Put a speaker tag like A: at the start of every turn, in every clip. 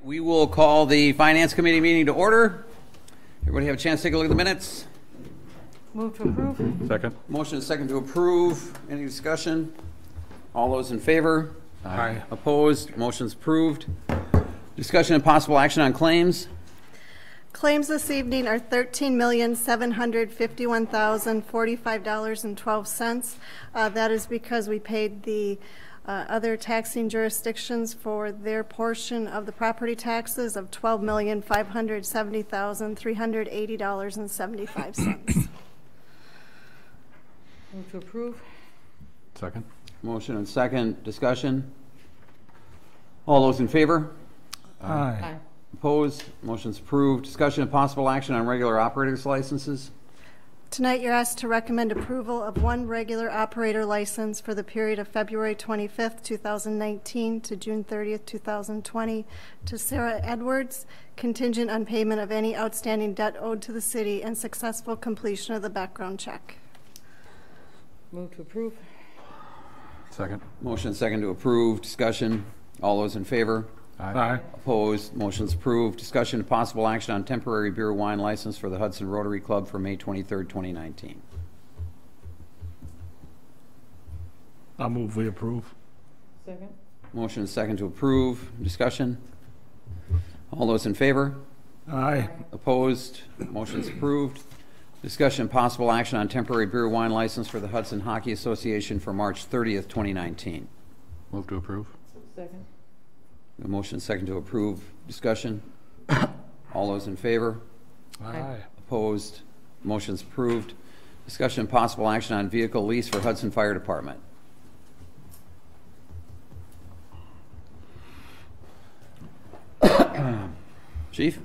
A: We will call the Finance Committee meeting to order. Everybody have a chance to take a look at the minutes?
B: Move to approve.
C: Second.
A: Motion is second to approve. Any discussion? All those in favor?
C: Aye.
A: Opposed? Motion's approved. Discussion and possible action on claims.
B: Claims this evening are $13,751,045.12. That is because we paid the other taxing jurisdictions for their portion of the property taxes of $12,570,380.75.
D: Move to approve.
C: Second.
A: Motion and second. Discussion. All those in favor?
D: Aye.
A: Opposed? Motion's approved. Discussion and possible action on regular operators licenses.
B: Tonight, you're asked to recommend approval of one regular operator license for the period of February 25th, 2019 to June 30th, 2020 to Sarah Edwards, contingent on payment of any outstanding debt owed to the city and successful completion of the background check.
D: Move to approve.
C: Second.
A: Motion and second to approve. Discussion. All those in favor?
C: Aye.
A: Opposed? Motion's approved. Discussion and possible action on temporary beer wine license for the Hudson Rotary Club for May 23rd, 2019.
C: I'll move we approve.
D: Second.
A: Motion and second to approve. Discussion. All those in favor?
C: Aye.
A: Opposed? Motion's approved. Discussion and possible action on temporary beer wine license for the Hudson Hockey Association for March 30th, 2019.
C: Move to approve.
D: Second.
A: A motion and second to approve. Discussion. All those in favor?
C: Aye.
A: Opposed? Motion's approved. Discussion and possible action on vehicle lease for Hudson Fire Department. Chief?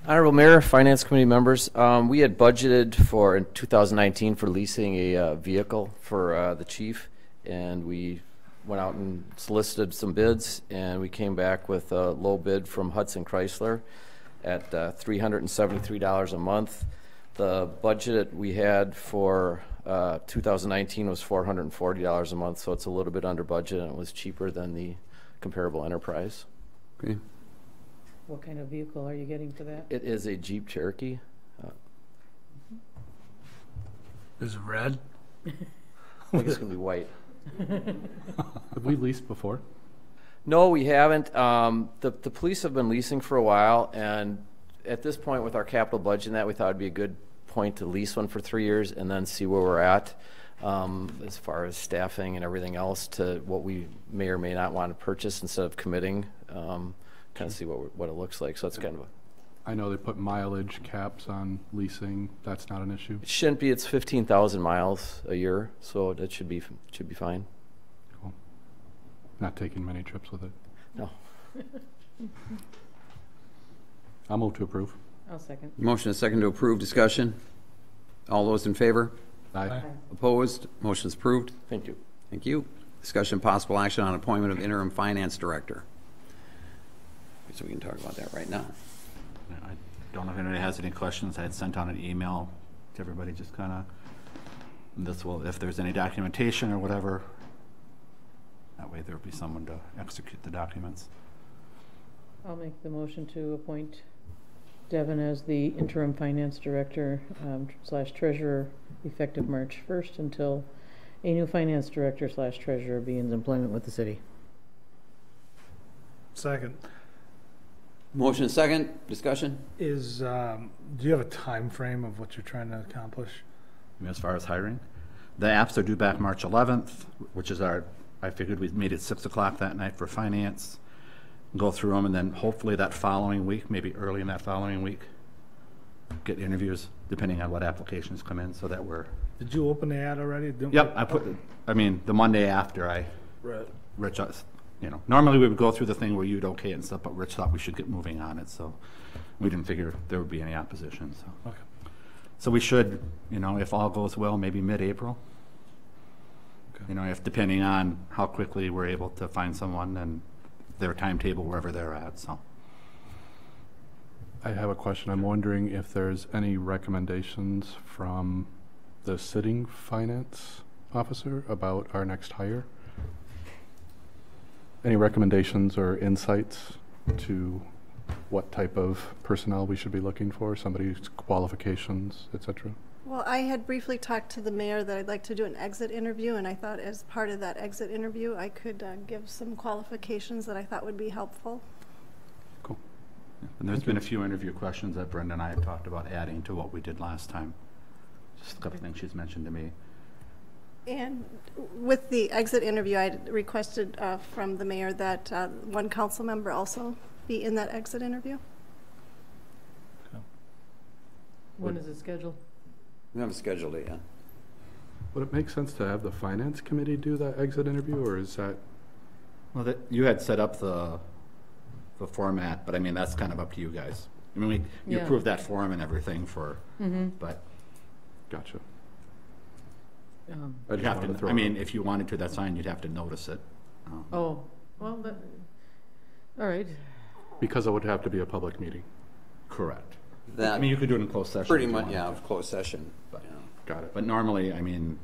E: Honorable Mayor, Finance Committee members, we had budgeted for in 2019 for leasing a vehicle for the chief, and we went out and solicited some bids, and we came back with a low bid from Hudson Chrysler at $373 a month. The budget we had for 2019 was $440 a month, so it's a little bit under budget, and it was cheaper than the comparable enterprise.
A: Okay.
D: What kind of vehicle are you getting for that?
E: It is a Jeep Cherokee.
C: Is it red?
E: I think it's going to be white.
C: Have we leased before?
E: No, we haven't. The police have been leasing for a while, and at this point with our capital budget and that, we thought it'd be a good point to lease one for 3 years and then see where we're at as far as staffing and everything else to what we may or may not want to purchase instead of committing, kind of see what it looks like. So it's kind of
C: I know they put mileage caps on leasing. That's not an issue.
E: it shouldn't be. It's 15,000 miles a year, so that should be fine.
C: Cool. Not taking many trips with it.
E: No.
C: I'll move to approve.
D: I'll second.
A: Motion and second to approve. Discussion. All those in favor?
C: Aye.
A: Opposed? Motion's approved.
E: Thank you.
A: Thank you. Discussion possible action on appointment of interim finance director. So we can talk about that right now.
F: I don't know if anybody has any questions. I had sent out an email to everybody, just kind of, this will, if there's any documentation or whatever, that way there'll be someone to execute the documents.
D: I'll make the motion to appoint Devin as the interim finance director / treasurer effective March 1st until a new finance director / treasurer begins employment with the city.
G: Second.
A: Motion and second. Discussion.
G: Is do you have a time frame of what you're trying to accomplish?
F: I mean, as far as hiring, the apps are due back March 11th, which is I figured we'd meet at 6 o'clock that night for finance, go through them, and then hopefully that following week, maybe early in that following week, get interviews depending on what applications come in, so that we're.
G: Did you open the ad already?
F: Yep, I mean, the Monday after Rich, normally we would go through the thing where you'd okay it and stuff, but Rich thought we should get moving on it, so we didn't figure there would be any opposition. So,
G: Okay.
F: So we should, if all goes well, maybe mid-April.
G: Okay.
F: If depending on how quickly we're able to find someone and their timetable wherever they're at. So.
C: I have a question. I'm wondering if there's any recommendations from the sitting finance officer about our next hire? Any recommendations or insights to what type of personnel we should be looking for, somebody's qualifications, et cetera?
B: Well, I had briefly talked to the mayor that I'd like to do an exit interview, and I thought as part of that exit interview, I could give some qualifications that I thought would be helpful.
C: Cool.
F: And there's been a few interview questions that Brenda and I have talked about adding to what we did last time. Just a couple things she's mentioned to me.
B: And with the exit interview, I requested from the mayor that one council member also be in that exit interview.
D: When is it scheduled?
A: We haven't scheduled it yet.
C: Would it make sense to have the finance committee do that exit interview, or is that?
F: Well, you had set up the format, but I mean, that's kind of up to you guys. I mean, you
D: Yeah.
F: approved that form and everything
D: Mm-hmm.
F: but
C: Gotcha. I
F: you'd
C: just
F: have
C: wanted
F: to,
C: throw
F: I
C: it
F: mean,
C: out.
F: if you wanted to, that's fine, you'd have to notice it.
D: Oh, well, that, all right.
C: Because it would have to be a public meeting.
F: Correct.
A: That
F: I mean, you could do it in closed session.
A: pretty
F: if you
A: much,
F: wanted
A: yeah,
F: to.
A: it was closed session.
F: But-
A: yeah.
C: Got it.
F: But normally, I mean,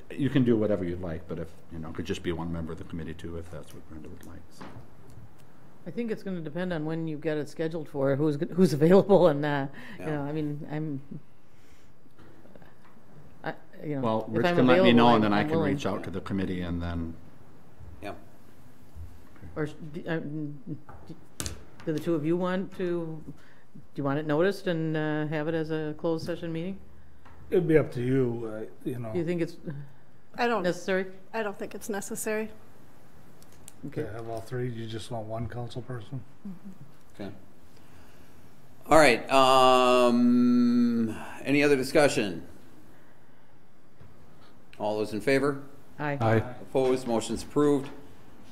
F: you can do whatever you'd like, but if, you know, it could just be one member of the committee too, if that's what Brenda would like, so.
D: I think it's going to depend on when you've got it scheduled for, who's available, and you
A: Yeah.
D: know, I mean, you know,
F: Well,
D: if
F: Rich
D: I'm
F: can let me
D: available,
F: know,
D: I'm-
F: and then I
D: I'm
F: can
D: willing.
F: reach out to the committee, and then,
A: Yep.
D: Or do the two of you want to? Do you want it noticed and have it as a closed session meeting?
G: It'd be up to you, you know,
D: Do you think it's
B: I don't
D: necessary?
B: think it's necessary.
G: to have all three. You just want one council person?
A: Okay. All right, any other discussion? All those in favor?
D: Aye.
C: Aye.
A: Opposed, motion's approved.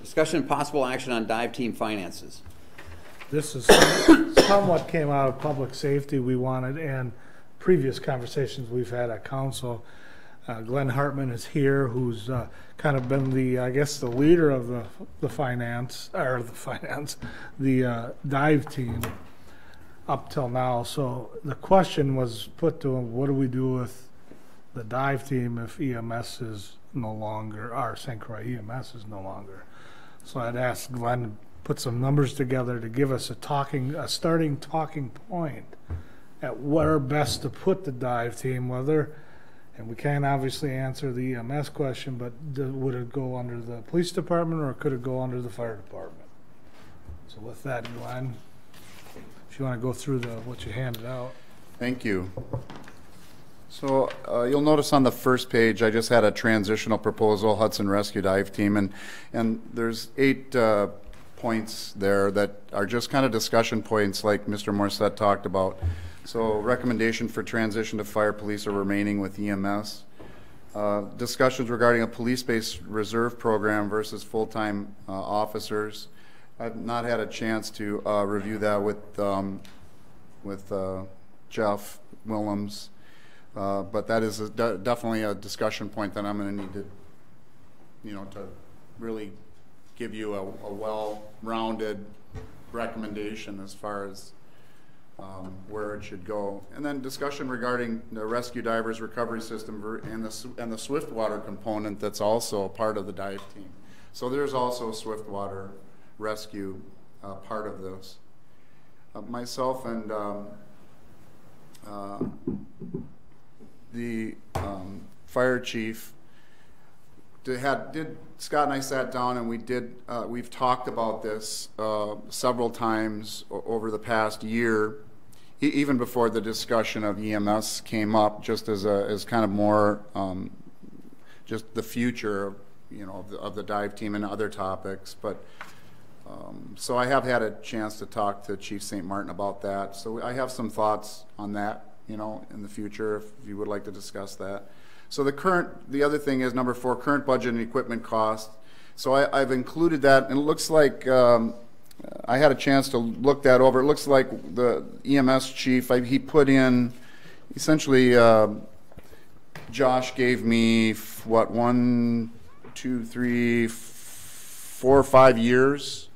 A: Discussion and possible action on dive team finances.
G: This is somewhat came out of public safety. We wanted, and previous conversations we've had at council. Glenn Hartman is here, who's kind of been the, I guess, the leader of the dive team up till now. So the question was put to him: what do we do with the dive team if EMS is no longer, our St. Croix EMS is no longer? So I'd asked Glenn to put some numbers together to give us a starting talking point at where best to put the dive team, whether, and we can't obviously answer the EMS question, but would it go under the police department or could it go under the fire department? So with that, Glenn, if you want to go through what you handed out.
H: Thank you. So you'll notice on the first page, I just had a transitional proposal, Hudson Rescue Dive Team, and there's 8 points there that are just kind of discussion points like Mr. Morissette talked about. So recommendation for transition to fire, police, or remaining with EMS. Discussions regarding a police-based reserve program versus full-time officers. I've not had a chance to review that with Jeff Willems. But that is definitely a discussion point that I'm going to need to, to really give you a well-rounded recommendation as far as where it should go. And then discussion regarding the rescue divers recovery system and the Swiftwater component that's also a part of the dive team. So there's also a Swiftwater rescue part of this. Myself and the fire chief Scott and I sat down and we've talked about this several times over the past year, even before the discussion of EMS came up, just as kind of more just the future of the dive team and other topics. But so I have had a chance to talk to Chief St. Martin about that. So I have some thoughts on that, in the future, if you would like to discuss that. So the other thing is number 4, current budget and equipment cost. So I've included that, and it looks like I had a chance to look that over. It looks like the EMS chief, he put in, essentially, Josh gave me, 1, 2, 3, 4 or 5 years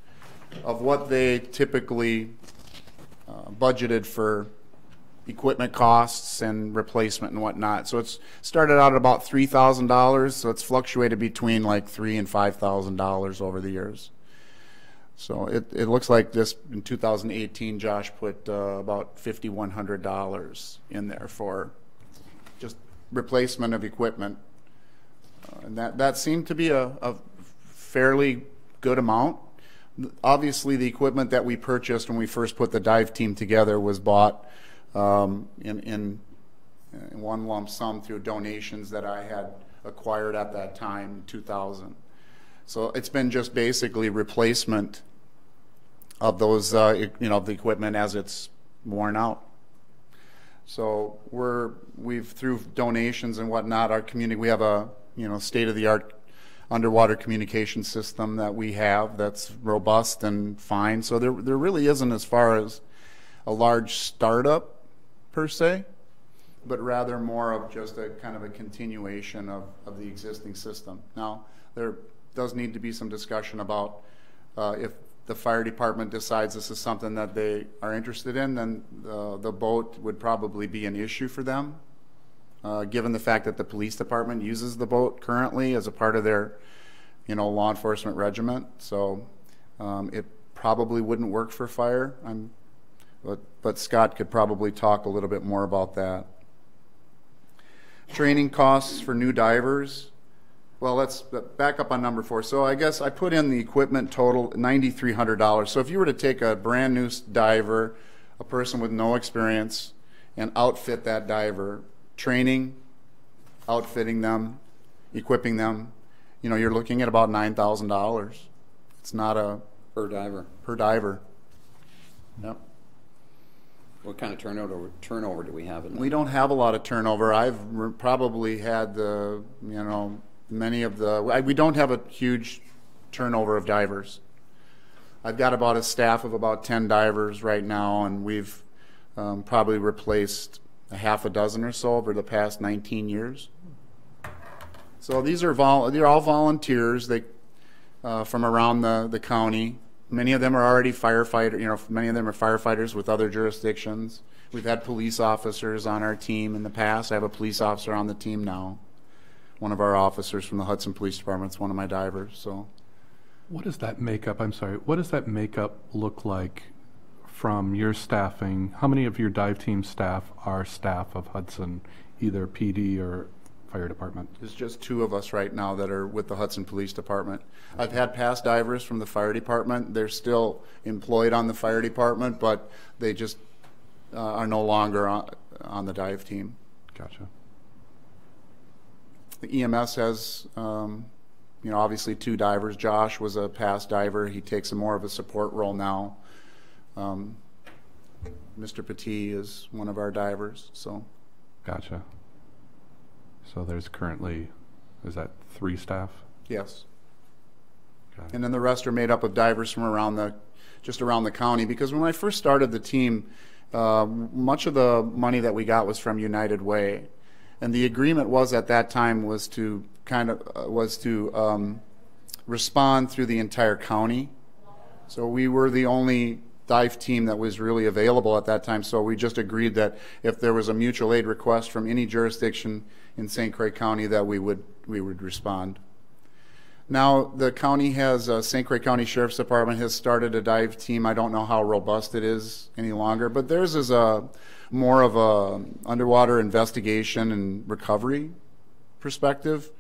H: of what they typically budgeted for equipment costs and replacement and whatnot. So it's started out at about $3,000. So it's fluctuated between like $3,000 and $5,000 over the years. So it looks like this in 2018, Josh put about $5,100 in there for just replacement of equipment. And that seemed to be a fairly good amount. Obviously, the equipment that we purchased when we first put the dive team together was bought in one lump sum through donations that I had acquired at that time, in 2000. So it's been just basically replacement of those, the equipment as it's worn out. So we've through donations and whatnot, our community, we have a state-of-the-art underwater communication system that we have that's robust and fine. So there really isn't, as far as a large startup per se, but rather more of just a kind of a continuation of the existing system. Now, there does need to be some discussion about if the fire department decides this is something that they are interested in, then the boat would probably be an issue for them, given the fact that the police department uses the boat currently as a part of their, law enforcement regiment. So it probably wouldn't work for fire. But Scott could probably talk a little bit more about that. Training costs for new divers. Well, let's back up on number 4. So I guess I put in the equipment total, $9,300. So if you were to take a brand new diver, a person with no experience, and outfit that diver, training, outfitting them, equipping them, you're looking at about $9,000. It's not a
A: Per diver.
H: per diver. Yep.
A: What kind of turnover do we have in that?
H: We don't have a lot of turnover. I've probably had many of the, we don't have a huge turnover of divers. I've got about a staff of about 10 divers right now, and we've probably replaced a half a dozen or so over the past 19 years. So these are they're all volunteers. They from around the county. Many of them are already firefighters. Many of them are firefighters with other jurisdictions. We've had police officers on our team in the past. I have a police officer on the team now. One of our officers from the Hudson Police Department is one of my divers. So,
C: What does that makeup, I'm sorry, what does that makeup look like from your staffing? How many of your dive team staff are staff of Hudson, either PD or fire department?
H: there's just 2 of us right now that are with the Hudson Police Department. I've had past divers from the fire department. They're still employed on the fire department, but they just are no longer on the dive team.
C: Gotcha.
H: The EMS has, obviously 2 divers. Josh was a past diver. He takes more of a support role now. Mr. Petit is one of our divers. So,
C: Gotcha. So there's currently, is that 3 staff?
H: yes.
C: Okay.
H: And then the rest are made up of divers from just around the county. Because when I first started the team, much of the money that we got was from United Way. And the agreement was at that time was to respond through the entire county. So we were the only dive team that was really available at that time. So we just agreed that if there was a mutual aid request from any jurisdiction in St. Croix County, that we would respond. Now the county has, St. Croix County Sheriff's Department has started a dive team. I don't know how robust it is any longer, but theirs is more of a underwater investigation and recovery perspective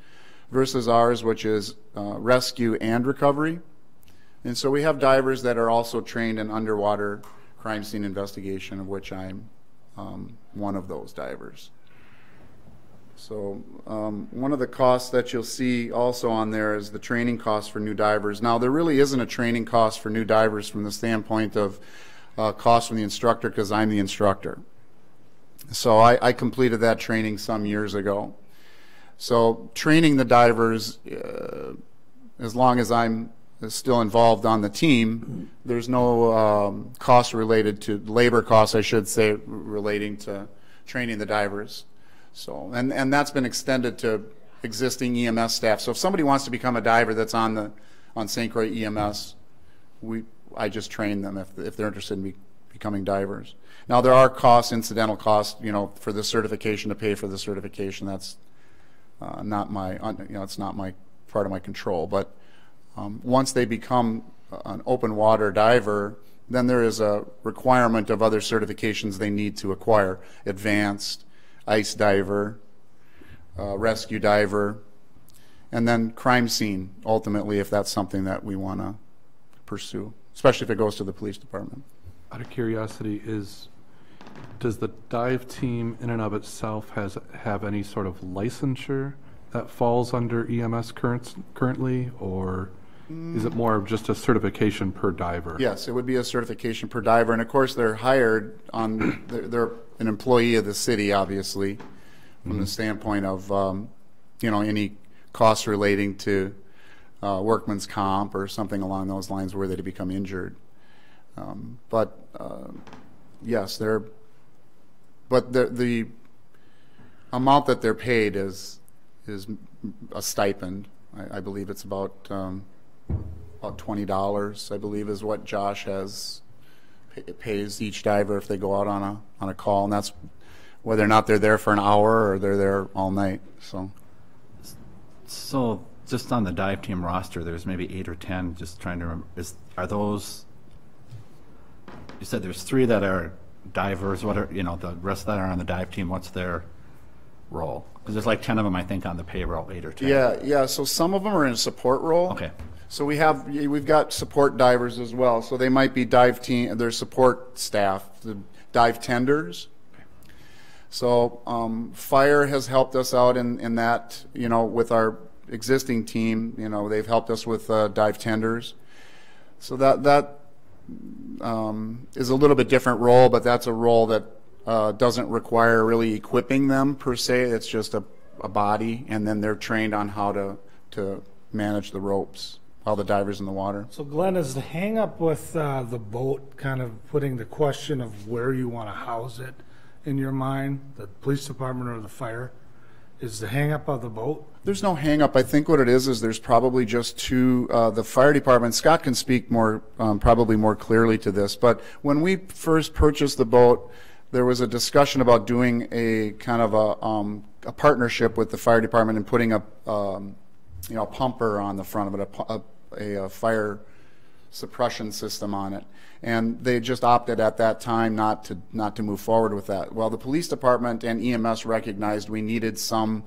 H: versus ours, which is rescue and recovery. And so we have divers that are also trained in underwater crime scene investigation, of which I'm one of those divers. So one of the costs that you'll see also on there is the training costs for new divers. Now, there really isn't a training cost for new divers from the standpoint of cost from the instructor, because I'm the instructor. So I completed that training some years ago. So training the divers, as long as I'm still involved on the team, there's no cost related to labor costs, I should say, relating to training the divers. So and that's been extended to existing EMS staff. So if somebody wants to become a diver that's on St. Croix EMS, I just train them if they're interested in becoming divers. Now there are costs, incidental costs, for the certification, to pay for the certification. That's not my, it's not my part of my control. But once they become an open water diver, then there is a requirement of other certifications they need to acquire: advanced, ice diver, rescue diver, and then crime scene, ultimately, if that's something that we want to pursue, especially if it goes to the police department.
C: Out of curiosity, does the dive team in and of itself have any sort of licensure that falls under EMS currently, or is it more of just a certification per diver?
H: Yes, it would be a certification per diver, and of course they're hired on, they're an employee of the city, obviously, from the standpoint of, any costs relating to workman's comp or something along those lines where they become injured. Yes, the amount that they're paid is a stipend. I believe it's about $20, I believe, is what Josh pays each diver if they go out on a call, and that's whether or not they're there for an hour or they're there all night.
F: So just on the dive team roster, there's maybe 8 or 10. Just trying to remember, are those? You said there's 3 that are divers. What are the rest that are on the dive team? What's their role? Because there's like 10 of them, I think, on the payroll, 8 or 10.
H: Yeah. So some of them are in a support role.
F: Okay.
H: So we've got support divers as well. So they might be dive team, their support staff, the dive tenders. So fire has helped us out in that, with our existing team. They've helped us with dive tenders. So that is a little bit different role, but that's a role that doesn't require really equipping them per se. It's just a body, and then they're trained on how to manage the ropes while the diver's in the water.
G: So Glenn, is the hang up with the boat kind of putting the question of where you want to house it in your mind, the police department or the fire? Is the hang up of the boat?
H: There's no hang up. I think what it is there's probably just two, the fire department, Scott can speak more, probably more clearly to this, but when we first purchased the boat, there was a discussion about doing a kind of a partnership with the fire department and putting a pumper on the front of it, a fire suppression system on it, and they just opted at that time not to move forward with that. Well, the police department and EMS recognized we needed some,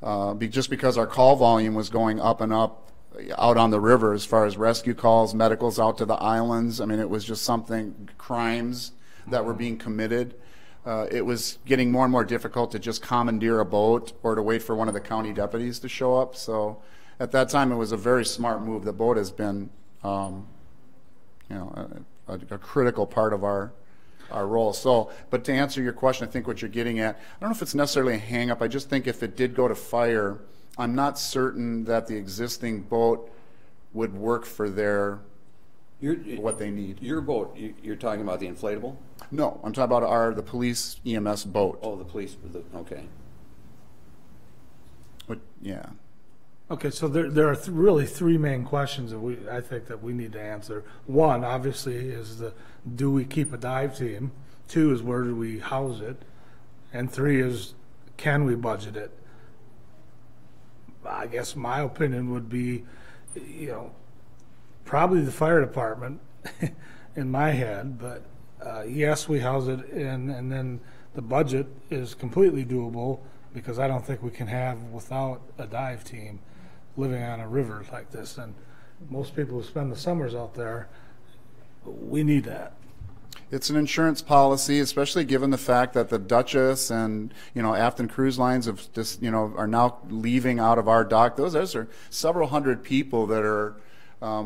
H: just because our call volume was going up and up out on the river as far as rescue calls, medicals out to the islands. I mean, it was just something, crimes that were being committed. It was getting more and more difficult to just commandeer a boat or to wait for one of the county deputies to show up. So at that time, it was a very smart move. The boat has been, a critical part of our role. So, but to answer your question, I think what you're getting at, I don't know if it's necessarily a hang up. I just think if it did go to fire, I'm not certain that the existing boat would work for what they need.
A: Your boat, you're talking about the inflatable?
H: No, I'm talking about the police EMS boat.
A: Oh, the police, okay.
H: But, yeah.
G: Okay, so there are really 3 main questions that I think that we need to answer. 1, obviously, is do we keep a dive team? 2 is where do we house it? And 3 is can we budget it? I guess my opinion would be, probably the fire department in my head, but yes, we house it and then the budget is completely doable because I don't think we can have without a dive team living on a river like this. And most people who spend the summers out there, we need that.
H: It's an insurance policy, especially given the fact that the Duchess and Afton Cruise Lines have just are now leaving out of our dock. Those are several hundred people that are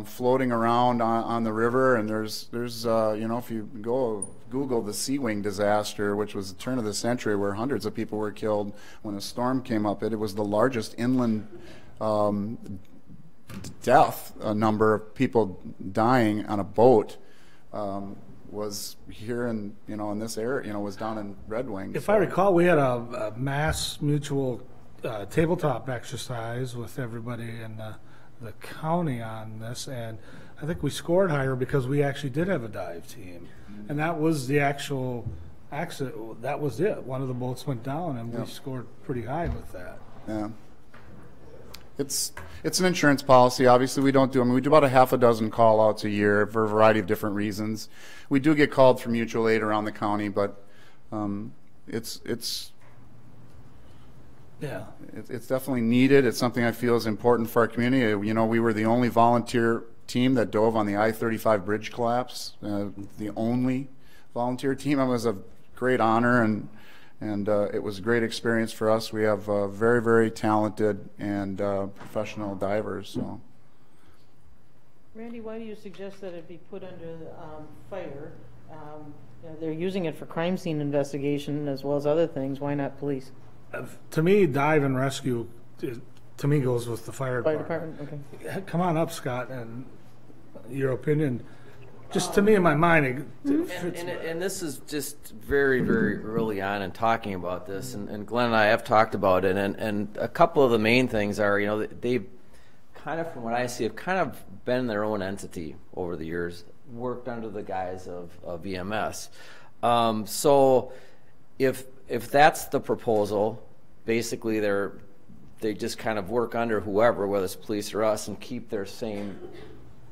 H: floating around on the river, and there's if you go Google the Sea Wing disaster, which was the turn of the century, where hundreds of people were killed when a storm came up. It was the largest inland death number of people dying on a boat. Was here in this area, was down in Red Wing.
G: If I recall, we had a mass mutual tabletop exercise with everybody in the county on this, and I think we scored higher because we actually did have a dive team, and that was the actual accident. That was it. One of the boats went down, and we scored pretty high with that.
H: Yeah. it's an insurance policy. Obviously, we don't do, I mean, we do about a half a dozen call-outs a year for a variety of different reasons. We do get called for mutual aid around the county, but it's definitely needed. It's something I feel is important for our community. You know, we were the only volunteer team that dove on the I-35 bridge collapse, the only volunteer team. It was a great honor, and it was a great experience for us. We have very, very talented and professional divers. So,
D: Randy, why do you suggest that it be put under fire? They're using it for crime scene investigation as well as other things. Why not police?
G: To me, dive and rescue, to me, goes with the fire
D: Fire
G: department.
D: department, okay.
G: Come on up, Scott, and your opinion. Just to me, in my mind, it fits.
E: And this is just very, very early on in talking about this, and Glenn and I have talked about it, and a couple of the main things are, you know, they've kind of, from what I see, have kind of been their own entity over the years, worked under the guise of EMS. So if that's the proposal, basically they just kind of work under whoever, whether it's police or us, and keep their same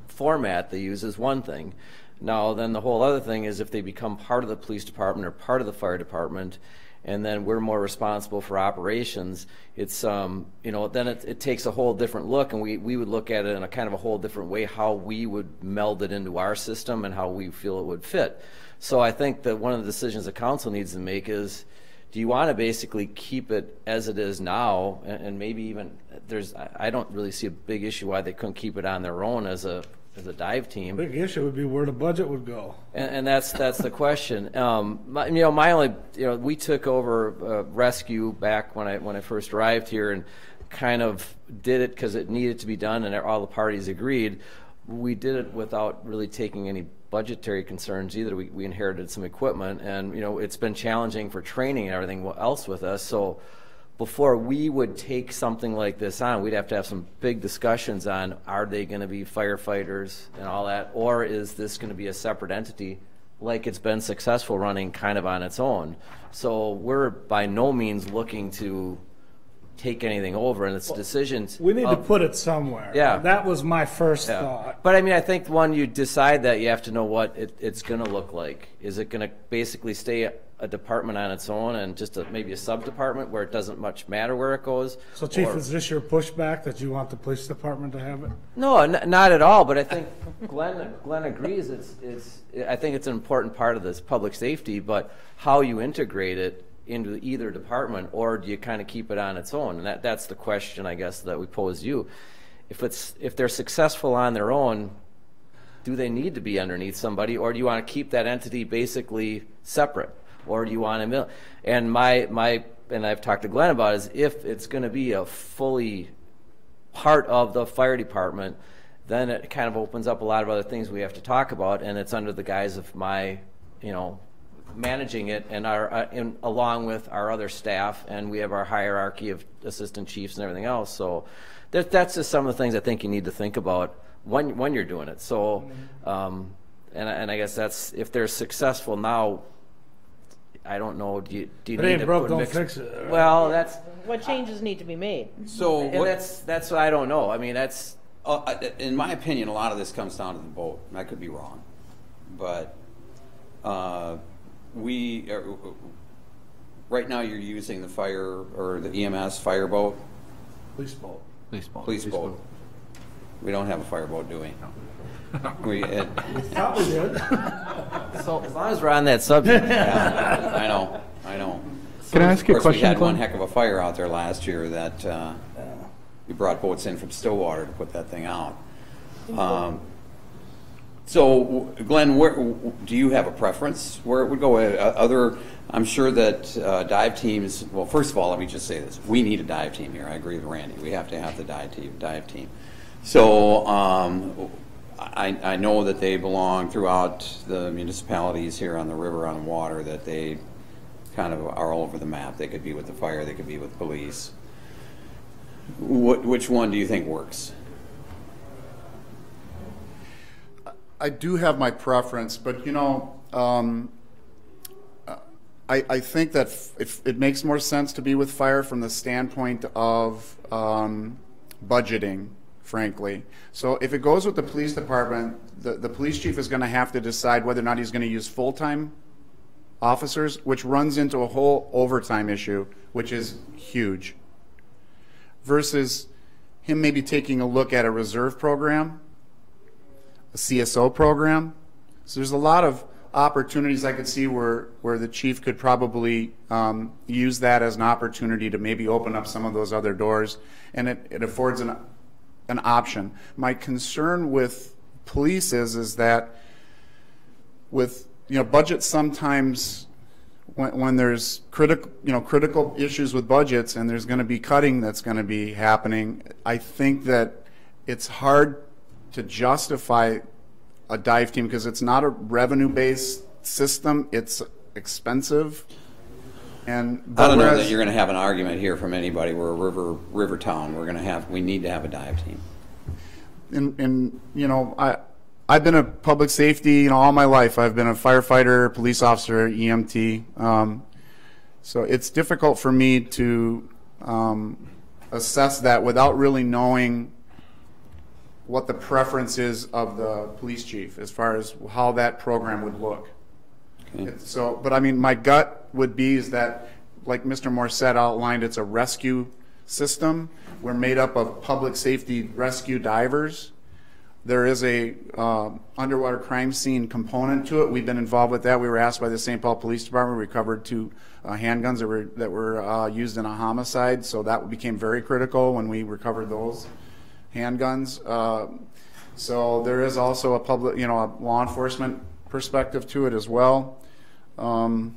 E: format they use is one thing. Now, then the whole other thing is if they become part of the police department or part of the fire department, and then we're more responsible for operations, it's you know, then it takes a whole different look, and we would look at it in a kind of a whole different way, how we would meld it into our system and how we feel it would fit. So I think that one of the decisions the council needs to make is, do you want to basically keep it as it is now, and maybe even I don't really see a big issue why they couldn't keep it on their own as a dive team.
G: Big issue would be where the budget would go.
E: And that's the question. My only, we took over rescue back when I first arrived here, and kind of did it because it needed to be done, and all the parties agreed. We did it without really taking any budgetary concerns either. We inherited some equipment, and it's been challenging for training and everything else with us. So before we would take something like this on, we'd have to have some big discussions on, are they going to be firefighters and all that, or is this going to be a separate entity like it's been successful running kind of on its own? So we're by no means looking to take anything over, and it's decisions.
G: We need to put it somewhere.
E: Yeah.
G: That was my first thought.
E: But I mean, I think when you decide that, you have to know what it's going to look like. Is it going to basically stay a department on its own and just maybe a sub-department where it doesn't much matter where it goes?
G: So, Chief, is this your pushback that you want the police department to have it?
E: No, not at all. But I think Glenn agrees. I think it's an important part of this public safety. But how you integrate it into either department, or do you kind of keep it on its own? And that's the question, I guess, that we pose you. If they're successful on their own, do they need to be underneath somebody, or do you want to keep that entity basically separate, or do you want to? And and I've talked to Glenn about is, if it's going to be a fully part of the fire department, then it kind of opens up a lot of other things we have to talk about, and it's under the guise of my, managing it, and along with our other staff, and we have our hierarchy of assistant chiefs and everything else. So that's just some of the things I think you need to think about when you're doing it. So, and I guess that's, if they're successful now, I don't know. Do you
G: It
E: need
G: ain't
E: to
G: broke,
E: put
G: don't
E: mix?
G: fix it. Right?
E: Well, that's
D: What changes need to be made?
A: So
E: and that's what I don't know. I mean, that's
A: in my opinion, a lot of this comes down to the boat. I could be wrong, but right now you're using the fire or the EMS fireboat.
G: Police boat.
A: Police boat. We don't have a fireboat, do we? We
G: Thought we did.
E: so. As long as we're on that subject.
A: yeah, I know.
C: Can I ask you a
A: Of course, we
C: question,
A: had one
C: Glenn?
A: heck of a fire out there last year that we brought boats in from Stillwater to put that thing out. So, Glenn, do you have a preference where it would go? I'm sure that dive teams, well, first of all, let me just say this. We need a dive team here. I agree with Randy. We have to have the dive team. So, I know that they belong throughout the municipalities here on the river, on water, that they kind of are all over the map. They could be with the fire, they could be with police. Which one do you think works?
H: I do have my preference, but I think that it makes more sense to be with fire from the standpoint of budgeting, frankly. So if it goes with the police department, the police chief is going to have to decide whether or not he's going to use full-time officers, which runs into a whole overtime issue, which is huge, versus him maybe taking a look at a reserve program, a CSO program. So there's a lot of opportunities I could see where the chief could probably use that as an opportunity to maybe open up some of those other doors, and it affords an option. My concern with police is that with budgets sometimes when there's critical issues with budgets and there's going to be cutting that's going to be happening, I think that it's hard to justify a dive team because it's not a revenue-based system. It's expensive. And
A: I don't know that you're going to have an argument here from anybody. We're a river town. We need to have a dive team.
H: And I've been a public safety, all my life. I've been a firefighter, police officer, EMT. So it's difficult for me to assess that without really knowing what the preference is of the police chief as far as how that program would look. Okay. But I mean, my gut would be is that, like Mr. Morissette outlined, it's a rescue system. We're made up of public safety rescue divers. There is a underwater crime scene component to it. We've been involved with that. We were asked by the St. Paul Police Department. We recovered 2 handguns that were used in a homicide. So that became very critical when we recovered those handguns. So there is also a public, a law enforcement perspective to it as well.
A: All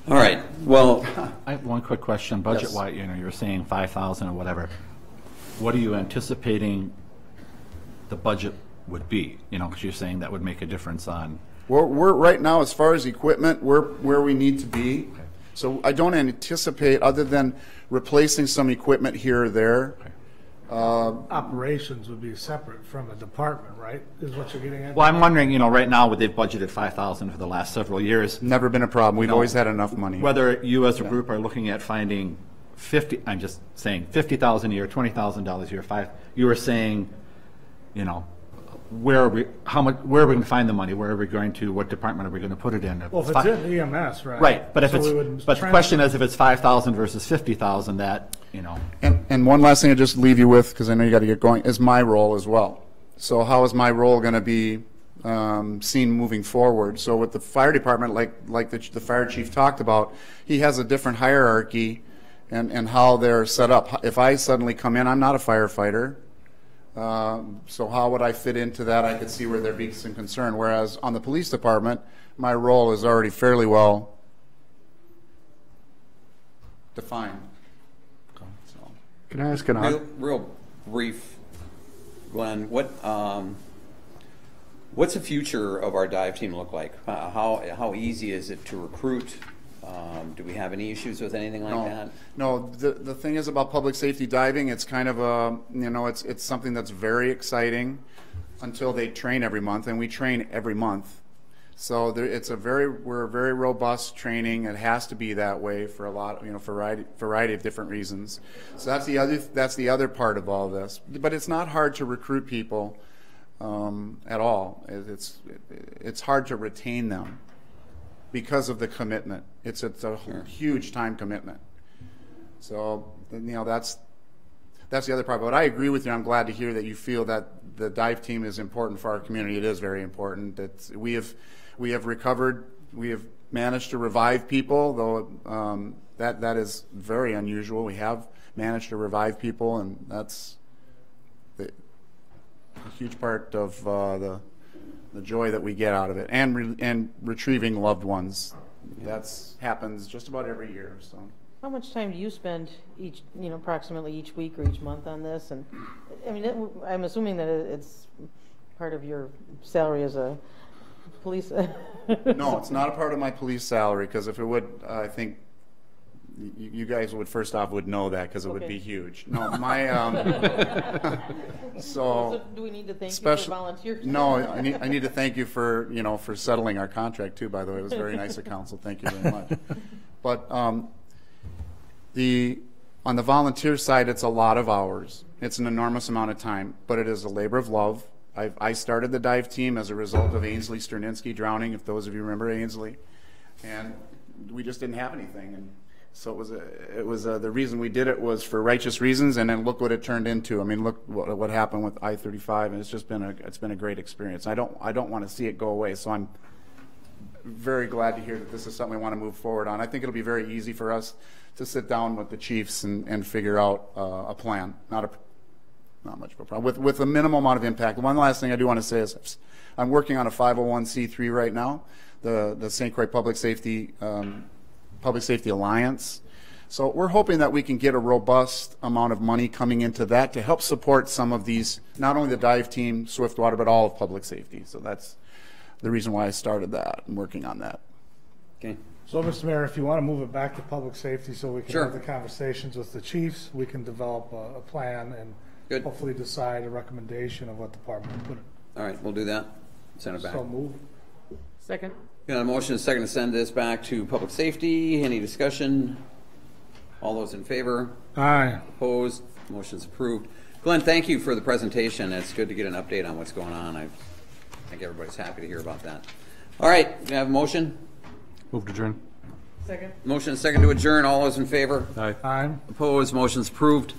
A: right. Well,
F: I have one quick question. Budget-wise, you were saying 5,000 or whatever. What are you anticipating the budget would be? Because you're saying that would make a difference on.
H: We're right now, as far as equipment, we're where we need to be. Okay. So I don't anticipate, other than replacing some equipment here or there. Okay.
G: Operations would be separate from a department, right? Is what you're getting at?
F: Well, I'm wondering, right now they've budgeted 5,000 for the last several years.
H: Never been a problem. We've always had enough money.
F: Whether you as a group are looking at finding I'm just saying $50,000 a year, $20,000 a year, you were saying, where are we going to find the money? Where are we going to? What department are we going to put it in?
G: Well, if it's in EMS, right?
F: Right, but the question is, if it's 5,000 versus 50,000, that
H: And one last thing I just leave you with, because I know you got to get going, is my role as well. So how is my role going to be seen moving forward? So with the fire department, like the fire chief talked about, he has a different hierarchy and how they're set up. If I suddenly come in, I'm not a firefighter. So how would I fit into that? I could see where there'd be some concern. Whereas on the police department, my role is already fairly well defined. So.
C: Can I ask
A: real brief, Glenn? What's the future of our dive team look like? How easy is it to recruit? Do we have any issues with anything like that?
H: No. The thing is about public safety diving, it's kind of a, it's something that's very exciting until they train every month, and we train every month. So we're a very robust training. It has to be that way for a lot, variety of different reasons. So that's the other part of all this. But it's not hard to recruit people at all. It's hard to retain them because of the commitment. It's a huge time commitment. So that's the other part. But I agree with you. I'm glad to hear that you feel that the dive team is important for our community. It is very important. We have recovered. We have managed to revive people, though that is very unusual. We have managed to revive people, and that's a huge part of the joy that we get out of it, and retrieving loved ones. That happens just about every year. So,
D: how much time do you spend approximately each week or each month on this? And I mean, I'm assuming that it's part of your salary as a police.
H: No, it's not a part of my police salary, because if it would, I think you guys would know that, because it would be huge. No, so
D: do we need to thank you for volunteers?
H: No, I need to thank you for for settling our contract too. By the way, it was very nice of council. Thank you very much. But on the volunteer side, it's a lot of hours. It's an enormous amount of time, but it is a labor of love. I started the dive team as a result of Ainsley Sterninsky drowning, if those of you remember Ainsley, and we just didn't have anything. And so it was the reason we did it was for righteous reasons, and then look what it turned into. I mean, look what happened with I-35, and it's just been a great experience. I don't want to see it go away, so I'm very glad to hear that this is something we want to move forward on. I think it'll be very easy for us to sit down with the chiefs and figure out a plan. Not much of a problem with a minimal amount of impact. One last thing I do want to say is I'm working on a 501c3 right now, the St. Croix Public Safety Alliance. So we're hoping that we can get a robust amount of money coming into that to help support some of these, not only the dive team, Swiftwater, but all of public safety. So that's the reason why I started that and working on that.
A: Okay.
G: So, Mr. Mayor, if you want to move it back to public safety so we can
A: Sure.
G: have the conversations with the chiefs, we can develop a plan and
A: Good.
G: hopefully decide a recommendation of what department to put it.
A: All right, we'll do that. Send it back.
G: So move.
D: Second?
A: Got a motion and a second to send this back to public safety. Any discussion? All those in favor?
G: Aye.
A: Opposed? Motion's approved. Glenn, thank you for the presentation. It's good to get an update on what's going on. I think everybody's happy to hear about that. All right, we have a motion.
C: Move to adjourn.
D: Second?
A: Motion and a second to adjourn. All those in favor?
C: Aye.
G: Aye.
A: Opposed? Motion's approved.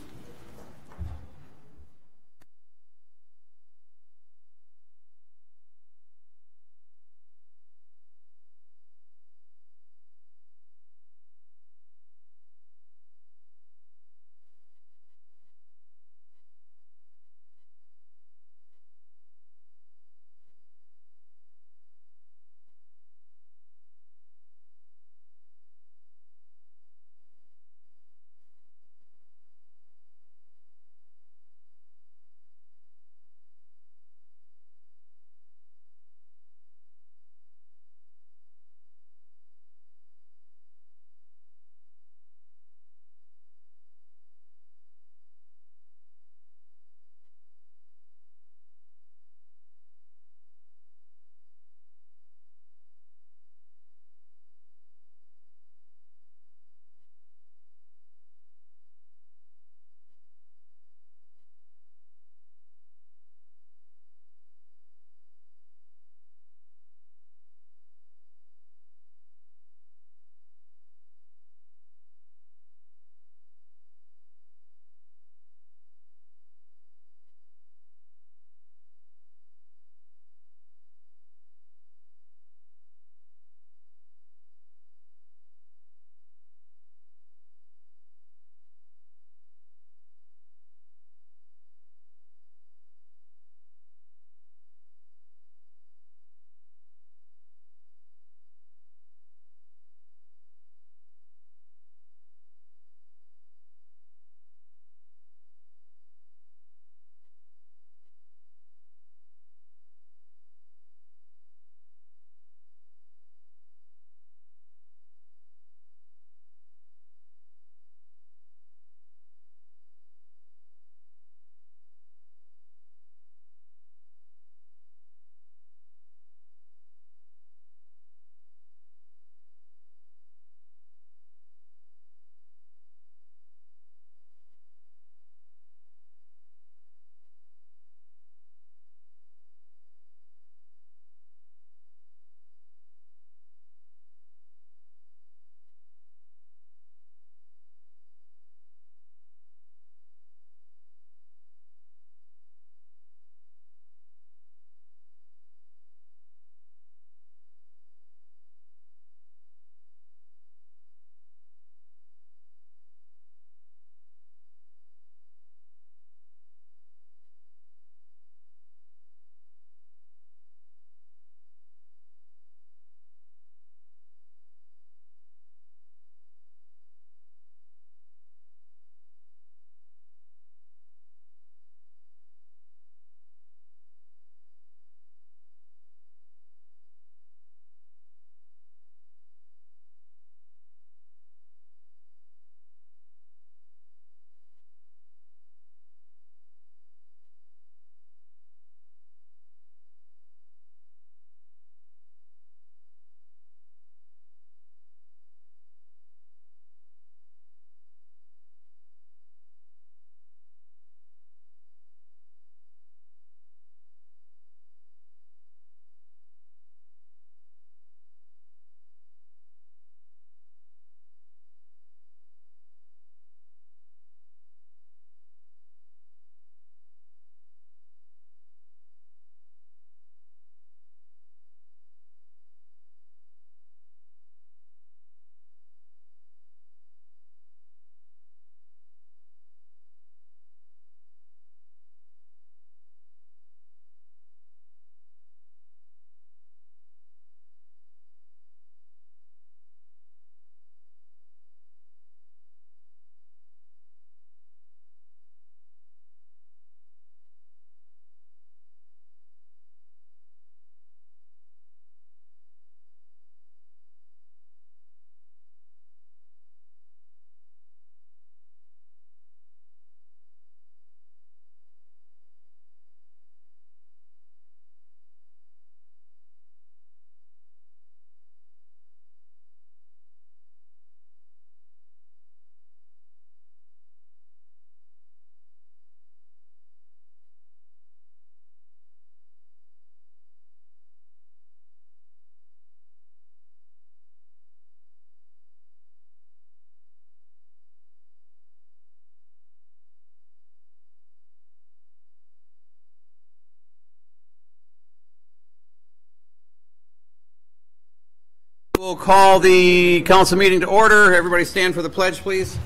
A: We'll call the council meeting to order. Everybody stand for the pledge, please.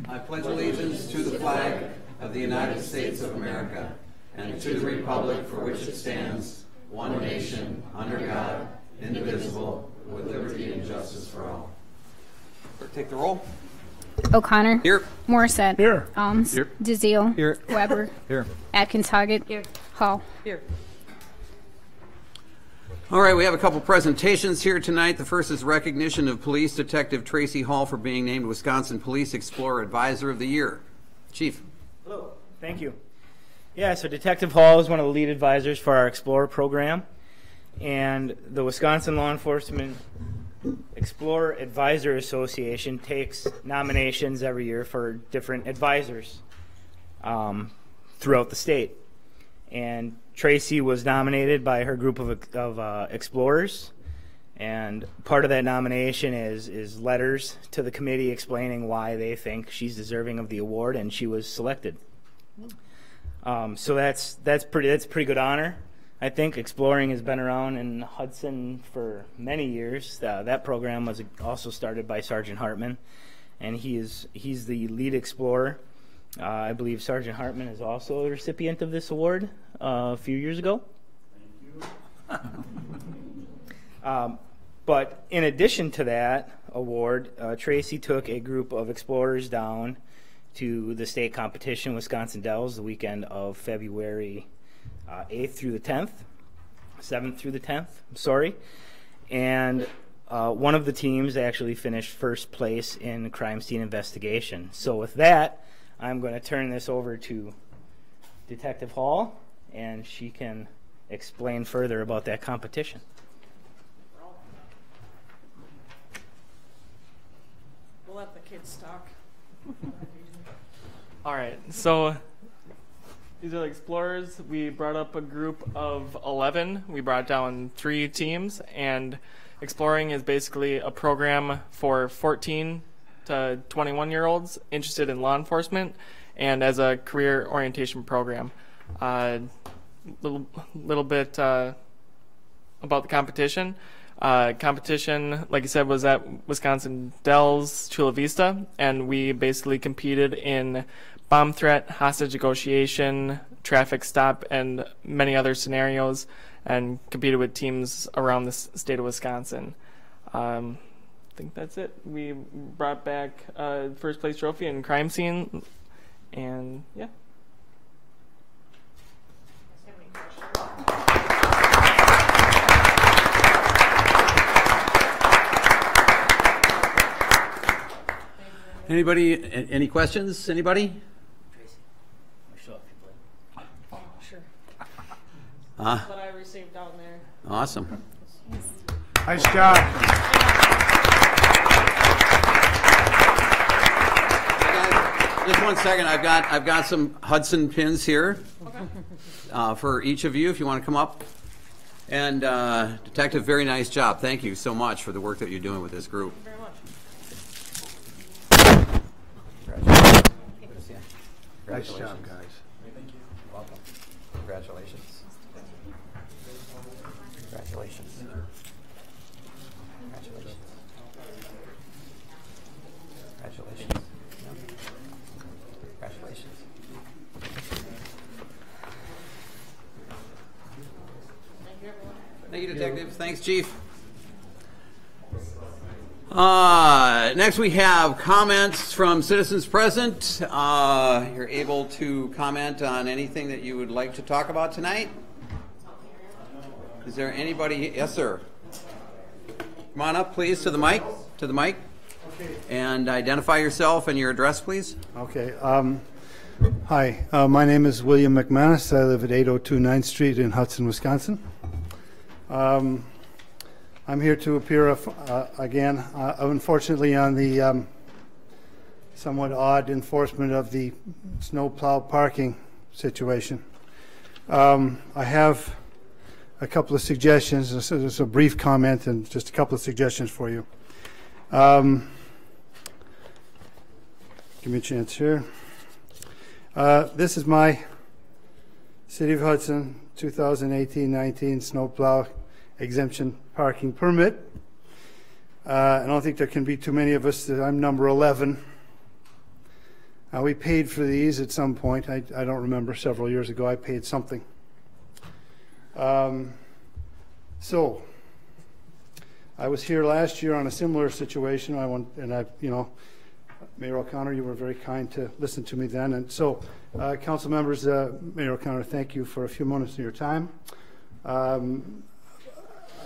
A: I pledge allegiance to the flag of the United States of America and to the republic for which it stands, one nation, under God, indivisible, with liberty and justice for all. Take the roll.
I: O'Connor.
A: Here.
I: Morissette.
G: Here.
I: Alms.
C: Here.
I: DeZiel.
C: Here.
I: Weber.
C: Here.
I: Atkins Hoggett. Here. Hall.
D: Here.
A: All right, we have a couple presentations here tonight. The first is recognition of Police Detective Tracy Hall for being named Wisconsin Police Explorer Advisor of the Year. Chief.
J: Hello. Thank you. Yeah, so Detective Hall is one of the lead advisors for our Explorer program, and the Wisconsin Law Enforcement Explorer Advisor Association takes nominations every year for different advisors throughout the state. And Tracy was nominated by her group of explorers, and part of that nomination is letters to the committee explaining why they think she's deserving of the award, and she was selected. So that's pretty good honor. I think exploring has been around in Hudson for many years. That program was also started by Sergeant Hartman, and he's the lead explorer. I believe Sergeant Hartman is also a recipient of this award a few years ago. Thank you. But in addition to that award, Tracy took a group of explorers down to the state competition, Wisconsin Dells, the weekend of February 8th through the 10th, 7th through the 10th, I'm sorry. And one of the teams actually finished first place in crime scene investigation. So with that, I'm going to turn this over to Detective Hall, and she can explain further about that competition.
K: We'll let the kids talk. All right, so these are the explorers. We brought up a group of 11. We brought down 3 teams, and exploring is basically a program for 14 to 21-year-olds interested in law enforcement, and as a career orientation program. Little bit about the competition. Competition, like I said, was at Wisconsin Dells, Chula Vista, and we basically competed in bomb threat, hostage negotiation, traffic stop, and many other scenarios, and competed with teams around the state of Wisconsin. I think that's it. We brought back first place trophy in crime scene, and yeah.
A: Anybody, any questions? Anybody?
J: Tracy, show up if you
K: Oh, sure.
A: Huh?
K: What I received down there.
A: Awesome.
G: Nice job.
A: Just one second. I've got some Hudson pins here for each of you if you want to come up. And Detective, very nice job. Thank you so much for the work that you're doing with this group.
K: Very much.
G: Nice job, guys.
A: Thank you. Welcome. Congratulations. Congratulations. Congratulations. Congratulations. Congratulations. Thank you, Detective. Thanks, Chief. Next we have comments from citizens present. You're able to comment on anything that you would like to talk about tonight. Is there anybody? Yes, sir. Come on up, please, to the mic. To the mic. Okay. And identify yourself and your address, please.
L: Okay. Hi. My name is William McManus. I live at 802 9th Street in Hudson, Wisconsin. I'm here to appear again, unfortunately, on the somewhat odd enforcement of the snowplow parking situation. I have a couple of suggestions. This is a brief comment and just a couple of suggestions for you. Give me a chance here. This is my City of Hudson 2018-19 snowplow exemption parking permit. I don't think there can be too many of us. I'm number 11. We paid for these at some point. I don't remember. Several years ago, I paid something. So I was here last year on a similar situation. Mayor O'Connor, you were very kind to listen to me then. And so, council members, Mayor O'Connor, thank you for a few moments of your time.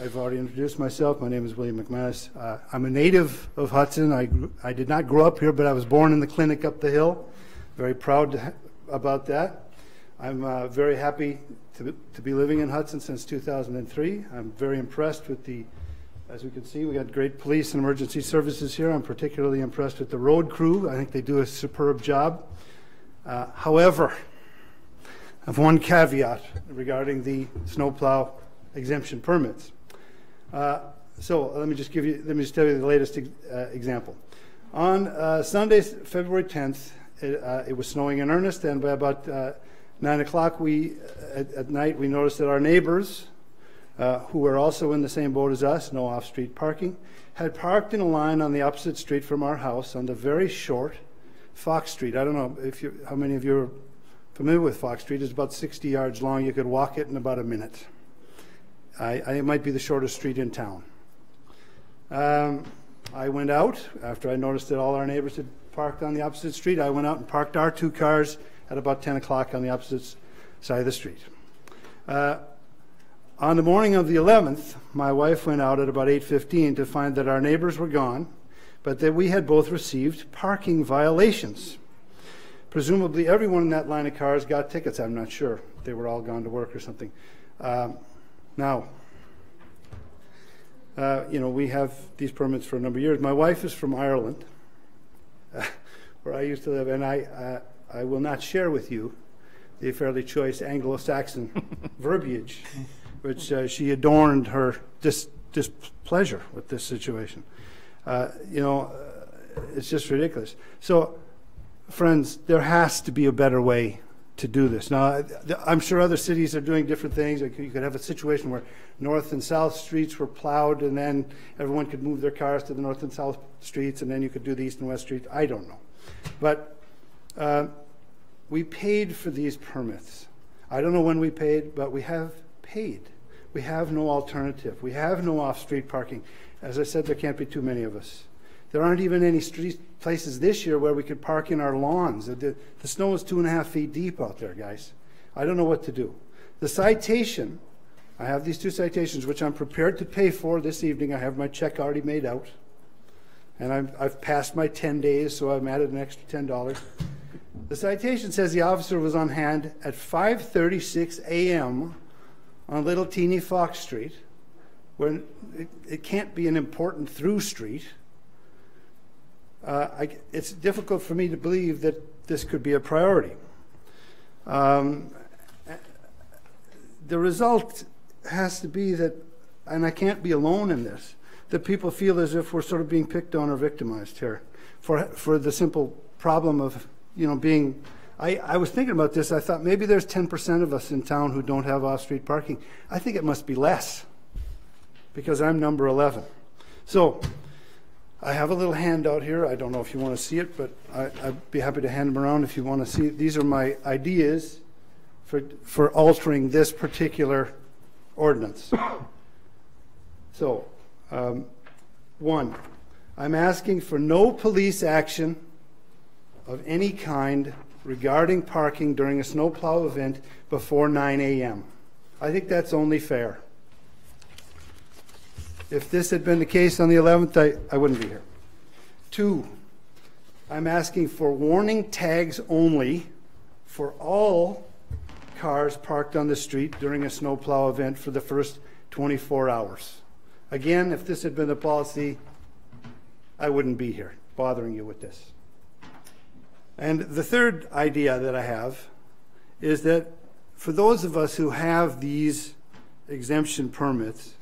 L: I've already introduced myself. My name is William McManus. I'm a native of Hudson. I did not grow up here, but I was born in the clinic up the hill. Very proud about that. I'm very happy to be living in Hudson since 2003. I'm very impressed with as we can see, we got great police and emergency services here. I'm particularly impressed with the road crew. I think they do a superb job. However, I have one caveat regarding the snowplow exemption permits. So let me just tell you the latest example. On Sunday, February 10th, it was snowing in earnest, and by about 9 o'clock at night, we noticed that our neighbors, who were also in the same boat as us, no off-street parking, had parked in a line on the opposite street from our house on the very short Fox Street. I don't know how many of you are familiar with Fox Street. It's about 60 yards long. You could walk it in about a minute. It might be the shortest street in town. I went out after I noticed that all our neighbors had parked on the opposite street. I went out and parked our 2 cars at about 10 o'clock on the opposite side of the street. On the morning of the 11th, my wife went out at about 8:15 to find that our neighbors were gone, but that we had both received parking violations. Presumably everyone in that line of cars got tickets. I'm not sure. They were all gone to work or something. We have these permits for a number of years. My wife is from Ireland, where I used to live, and I will not share with you the fairly choice Anglo-Saxon verbiage, which she adorned her displeasure with this situation. It's just ridiculous. So, friends, there has to be a better way to do this. Now, I'm sure other cities are doing different things. You could have a situation where north and south streets were plowed, and then everyone could move their cars to the north and south streets, and then you could do the east and west streets. I don't know. But we paid for these permits. I don't know when we paid, but we have paid. We have no alternative. We have no off-street parking. As I said, there can't be too many of us. There aren't even any places this year where we could park in our lawns. The snow is 2.5 feet deep out there, guys. I don't know what to do. The citation, I have these 2 citations, which I'm prepared to pay for this evening. I have my check already made out. And I've passed my 10 days, so I've added an extra $10. The citation says the officer was on hand at 5:36 a.m. on little teeny Fox Street, where it can't be an important through street. It's difficult for me to believe that this could be a priority. The result has to be that, and I can't be alone in this, that people feel as if we're sort of being picked on or victimized here for the simple problem of, being. I was thinking about this. I thought maybe there's 10% of us in town who don't have off-street parking. I think it must be less, because I'm number 11. So I have a little handout here. I don't know if you want to see it, but I'd be happy to hand them around if you want to see it. These are my ideas for altering this particular ordinance. So, 1, I'm asking for no police action of any kind regarding parking during a snowplow event before 9 a.m. I think that's only fair. If this had been the case on the 11th, I wouldn't be here. 2, I'm asking for warning tags only for all cars parked on the street during a snowplow event for the first 24 hours. Again, if this had been the policy, I wouldn't be here bothering you with this. And the third idea that I have is that for those of us who have these exemption permits,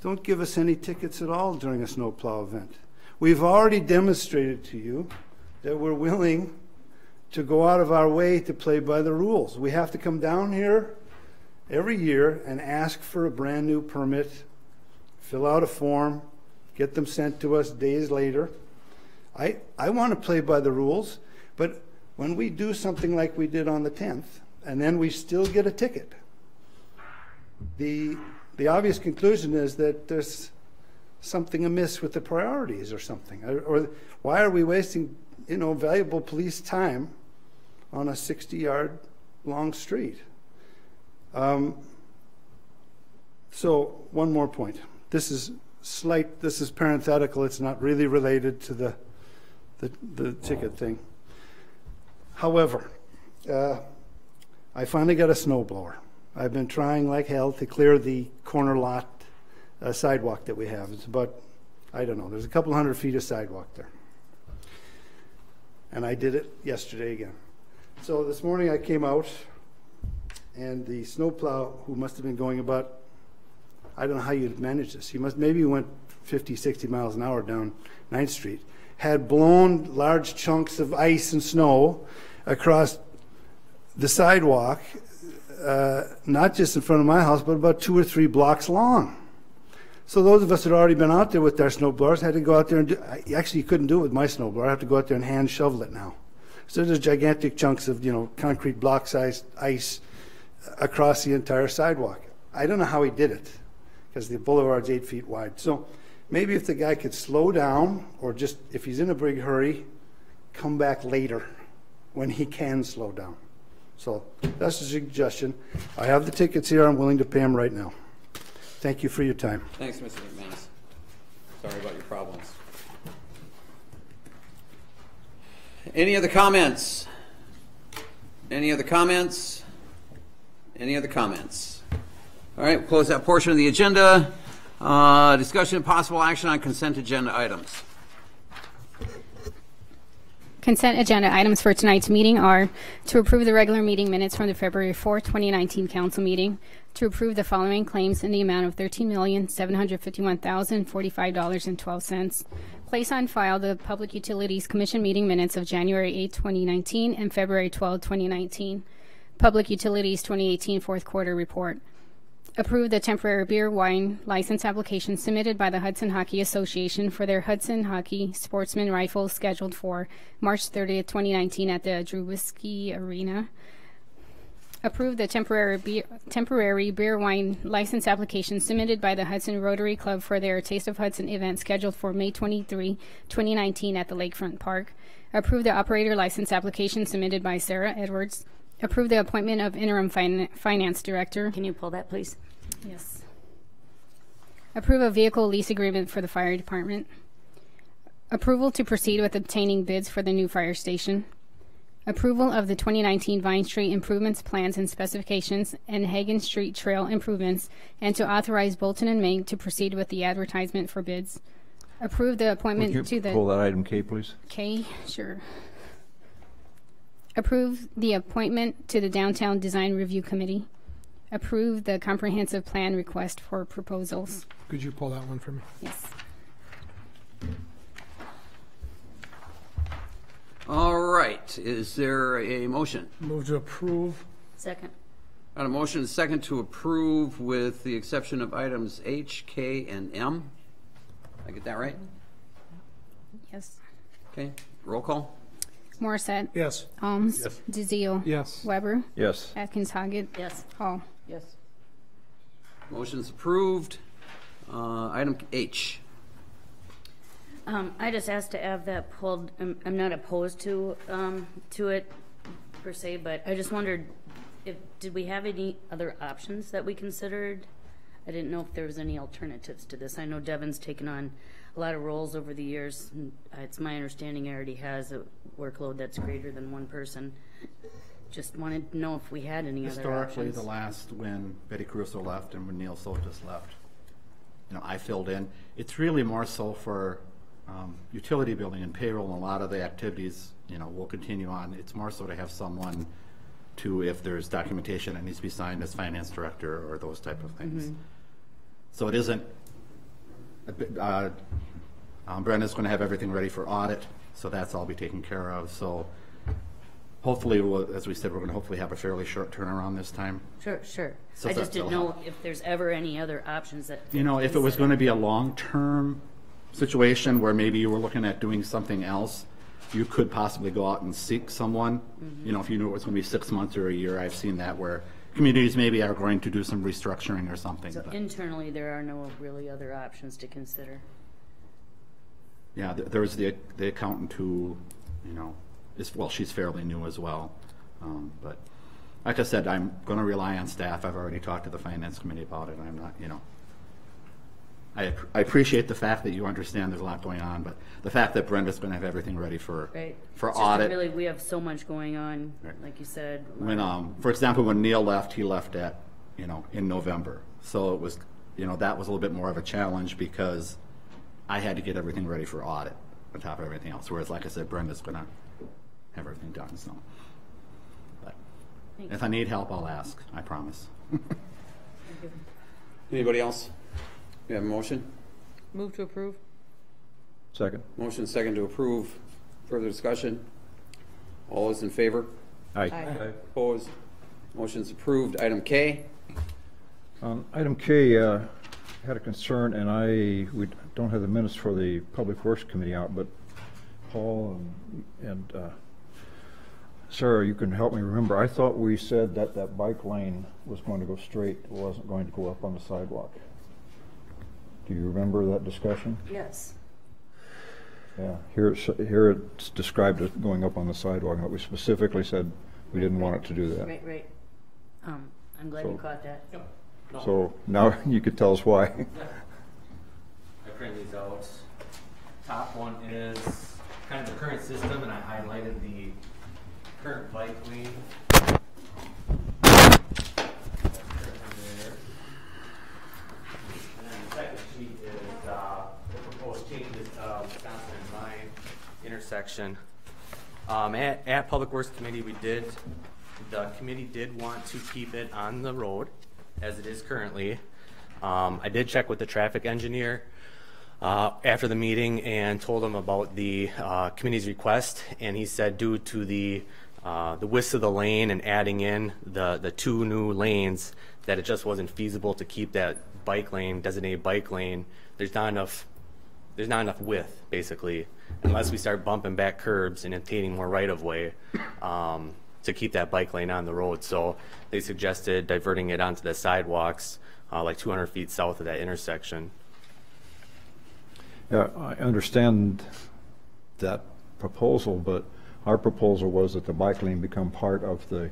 L: don't give us any tickets at all during a snowplow event. We've already demonstrated to you that we're willing to go out of our way to play by the rules. We have to come down here every year and ask for a brand new permit, fill out a form, get them sent to us days later. I want to play by the rules, but when we do something like we did on the 10th, and then we still get a ticket, the obvious conclusion is that there's something amiss with the priorities or something. Or why are we wasting, valuable police time on a 60-yard long street? So one more point. This is parenthetical. It's not really related to the ticket thing. However, I finally got a snowblower. I've been trying like hell to clear the corner lot sidewalk that we have. It's about, I don't know, there's a couple hundred feet of sidewalk there. And I did it yesterday again. So this morning I came out, and the snowplow, who must have been going about, I don't know how you'd manage this. Maybe he went 50, 60 miles an hour down 9th Street, had blown large chunks of ice and snow across the sidewalk, not just in front of my house, but about 2 or 3 blocks long. So those of us that had already been out there with our snowblowers had to go out there and actually, you couldn't do it with my snowblower. I have to go out there and hand shovel it now. So there's gigantic chunks of, concrete block-sized ice across the entire sidewalk. I don't know how he did it, because the boulevard's 8 feet wide. So maybe if the guy could slow down, or just, if he's in a big hurry, come back later when he can slow down. So that's a suggestion. I have the tickets here. I'm willing to pay them right now. Thank you for your time.
A: Thanks, Mr. McManus. Sorry about your problems. Any other comments? Any other comments? Any other comments? All right, we'll close that portion of the agenda. Discussion and possible action on consent agenda items.
I: Consent agenda items for tonight's meeting are to approve the regular meeting minutes from the February 4, 2019 council meeting, to approve the following claims in the amount of $13,751,045.12, place on file the Public Utilities Commission meeting minutes of January 8, 2019 and February 12, 2019, Public Utilities 2018 fourth quarter report, approve the temporary beer wine license application submitted by the Hudson Hockey Association for their Hudson Hockey Sportsman Rifles scheduled for March 30th, 2019 at the Drewski Arena. Approve the temporary beer wine license application submitted by the Hudson Rotary Club for their Taste of Hudson event scheduled for May 23, 2019 at the Lakefront Park. Approve the operator license application submitted by Sarah Edwards. Approve the appointment of interim finance director.
M: Can you pull that, please?
I: Yes. Approve a vehicle lease agreement for the fire department. Approval to proceed with obtaining bids for the new fire station. Approval of the 2019 Vine Street improvements plans and specifications and Hagen Street Trail improvements, and to authorize Bolton and Mink to proceed with the advertisement for bids. Approve the appointment to the...
N: Pull that item K, please.
I: K, sure. Approve the appointment to the Downtown Design Review Committee. Approve the comprehensive plan request for proposals.
O: Could you pull that one for me?
I: Yes.
A: All right. Is there a motion?
O: Move to approve.
M: Second.
A: Got a motion and a second to approve with the exception of items H, K, and M. Did I get that right?
I: Yes.
A: Okay. Roll call.
I: Morissette.
O: Yes.
I: Alms.
O: Yes.
I: DeZiel.
O: Yes.
I: Weber.
N: Yes.
I: Atkins Hoggett.
M: Yes.
I: Hall.
D: Yes.
A: Motion's approved. Item H.
M: I just asked to have that pulled. I'm not opposed to it per se, but I just wondered did we have any other options that we considered? I didn't know if there was any alternatives to this. I know Devin's taken on a lot of roles over the years. And it's my understanding he already has a workload that's greater than one person. Just wanted to know if we had any other options.
F: Historically, when Betty Caruso left and when Neil Sotis left, I filled in. It's really more so for utility billing and payroll, and a lot of the activities, will continue on. It's more so to have someone to, if there's documentation that needs to be signed as finance director or those type of things. Mm-hmm. So it isn't, Brenda's going to have everything ready for audit, so that's all be taken care of. So hopefully, as we said, we're going to hopefully have a fairly short turnaround this time.
M: Sure, sure.
F: So
M: I just
F: that'll
M: didn't know
F: help.
M: if there's ever any other options that.
F: You know, if it was going to be a long-term situation where maybe you were looking at doing something else, you could possibly go out and seek someone. You know, if you knew it was going to be 6 months or a year, I've seen that where communities maybe are going to do some restructuring or something.
M: So
F: but-
M: internally, there are no really other options to consider.
F: Yeah, there's the accountant who, you know, she's fairly new as well. But like I said, I'm going to rely on staff. I've already talked to the finance committee about it. I'm not, you know, I appreciate the fact that you understand there's a lot going on, but the fact that Brenda's going to have everything ready for
M: Right.
F: for
M: It's just
F: audit.
M: Really, we have so much going on, like you said.
F: When, for example, when Neil left, he left at, you know, in November. So it was, you know, that was a little bit more of a challenge because I had to get everything ready for audit on top of everything else. Whereas, like I said, Brenda's going to have everything done. So, but if I need help, I'll ask. I promise.
A: Anybody else? You have a motion?
D: Move to approve.
N: Second.
A: Motion second to approve. Further discussion? All those in favor?
N: Aye.
A: Opposed? Motion's approved. Item K.
N: Item K, had a concern, and we don't have the minutes for the Public Works Committee out, but Paul and Sarah, you can help me remember. I thought we said that that bike lane was going to go straight, it wasn't going to go up on the sidewalk. Do you remember that discussion?
M: Yes.
N: Yeah, here it's described as going up on the sidewalk, but we specifically said we didn't want it to do that.
M: Right. I'm glad you caught that.
N: So now you could tell us why.
E: I printed these out. Top one is kind of the current system, and I highlighted the current bike lane. And then the second sheet is the proposed changes of Wisconsin and Vine intersection. At Public Works Committee, the committee did want to keep it on the road as it is currently. I did check with the traffic engineer after the meeting and told him about the committee's request, and he said due to the width of the lane and adding in the two new lanes, that it just wasn't feasible to keep that bike lane, designated bike lane. There's not enough width, basically, unless we start bumping back curbs and obtaining more right-of-way to keep that bike lane on the road. So they suggested diverting it onto the sidewalks like 200 feet south of that intersection.
N: Yeah, I understand that proposal, but our proposal was that the bike lane become part of the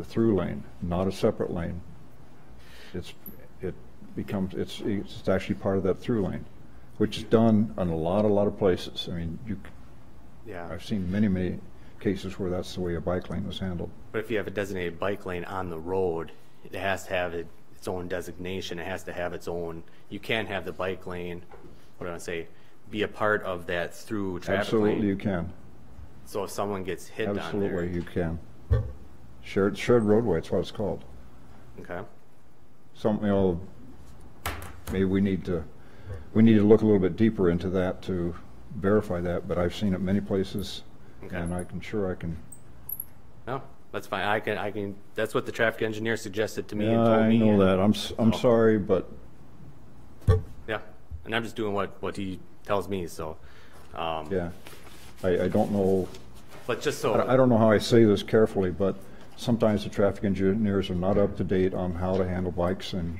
N: through lane, not a separate lane. It's actually part of that through lane, which is done in a lot of places. I mean, I've seen many cases where that's the way a bike lane was handled.
E: But if you have a designated bike lane on the road, it has to have its own designation. It has to have its own. You can't have the bike lane, what do I say, be a part of that through traffic lane.
N: Absolutely, you can.
E: So if someone gets hit on there.
N: Absolutely, you can. Shared roadway, that's what it's called.
E: Okay.
N: Maybe we need to look a little bit deeper into that to verify that, but I've seen it many places.
E: Okay.
N: And I can.
E: No, that's fine. I can. That's what the traffic engineer suggested to me
N: Yeah,
E: and told me.
N: I know that. I'm sorry, but.
E: Yeah, and I'm just doing what he tells me. So.
N: Yeah, I don't know.
E: But just so.
N: I don't know how I say this carefully, but sometimes the traffic engineers are not up to date on how to handle bikes and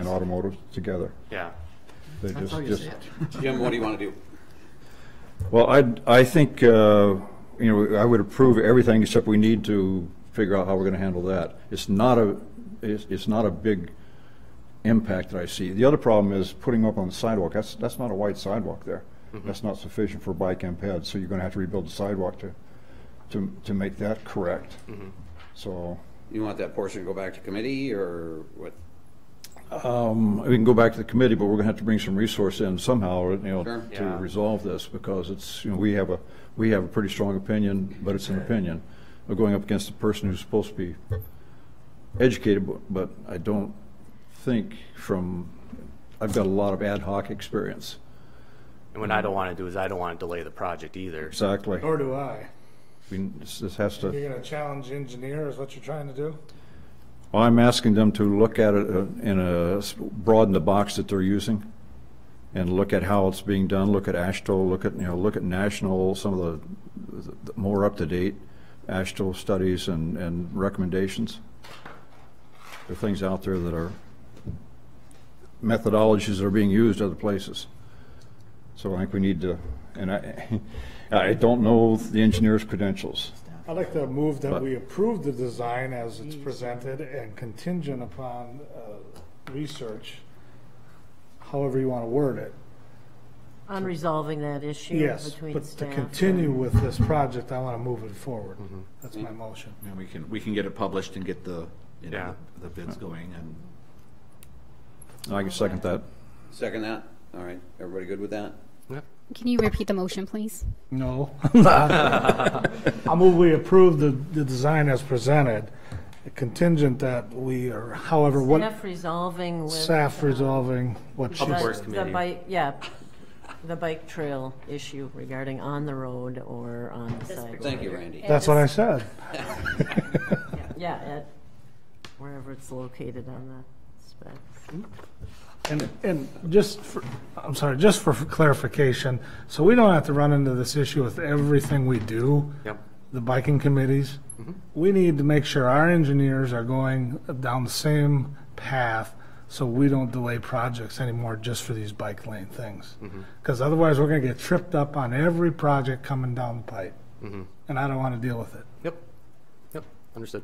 N: automotive together.
E: Yeah.
N: They
A: That's
N: just,
A: how you say it. Jim, what do you want to do?
N: Well, I think, I would approve everything except we need to figure out how we're going to handle that. It's not a big impact that I see. The other problem is putting up on the sidewalk. That's not a wide sidewalk there. Mm-hmm. That's not sufficient for bike and ped, so you're going to have to rebuild the sidewalk to make that correct. Mm-hmm. So.
A: You want that portion to go back to committee, or what?
N: We can go back to the committee, but we're going to have to bring some resource in somehow,
A: Sure.
N: to resolve this, because it's, we have a pretty strong opinion, but it's an opinion. We're going up against a person who's supposed to be educated, but I don't think I've got a lot of ad hoc experience.
E: And what I don't want to do is I don't want to delay the project either.
N: Exactly.
G: Nor do I.
N: This has to.
G: You're gonna challenge engineer is what you're trying to do?
N: Well, I'm asking them to look at it broaden the box that they're using, and look at how it's being done. Look at AASHTO. Look at national, some of the more up to date AASHTO studies and recommendations. There are things out there that are methodologies that are being used other places. So I think we need to, and I don't know the engineer's credentials.
G: I'd like to move that we approve the design as it's presented and contingent upon research, however you want to word it.
P: On resolving that issue
G: Yes,
P: between
G: but
P: staff.
G: to continue with this project, I want to move it forward. That's my motion.
F: And we can get it published and get the the bids going, and
N: I can second that.
A: Second that? All right. Everybody good with that?
K: Yep.
I: Can you repeat the motion, please?
G: No. I'll move we approve the design as presented, contingent that we, or however, what.
P: Staff resolving with.
G: Staff resolving what she.
P: The bike, yeah, the bike trail issue regarding on the road or on the sidewalk.
A: Thank you, Randy.
G: That's what I said.
P: Yeah, at wherever it's located on the specs.
G: And just for, I'm sorry, just for clarification, so we don't have to run into this issue with everything we do.
K: Yep.
G: The biking committees. We need to make sure our engineers are going down the same path so we don't delay projects anymore just for these bike lane things. Because otherwise we're going to get tripped up on every project coming down the pipe. And I don't want to deal with it.
K: Yep. Understood.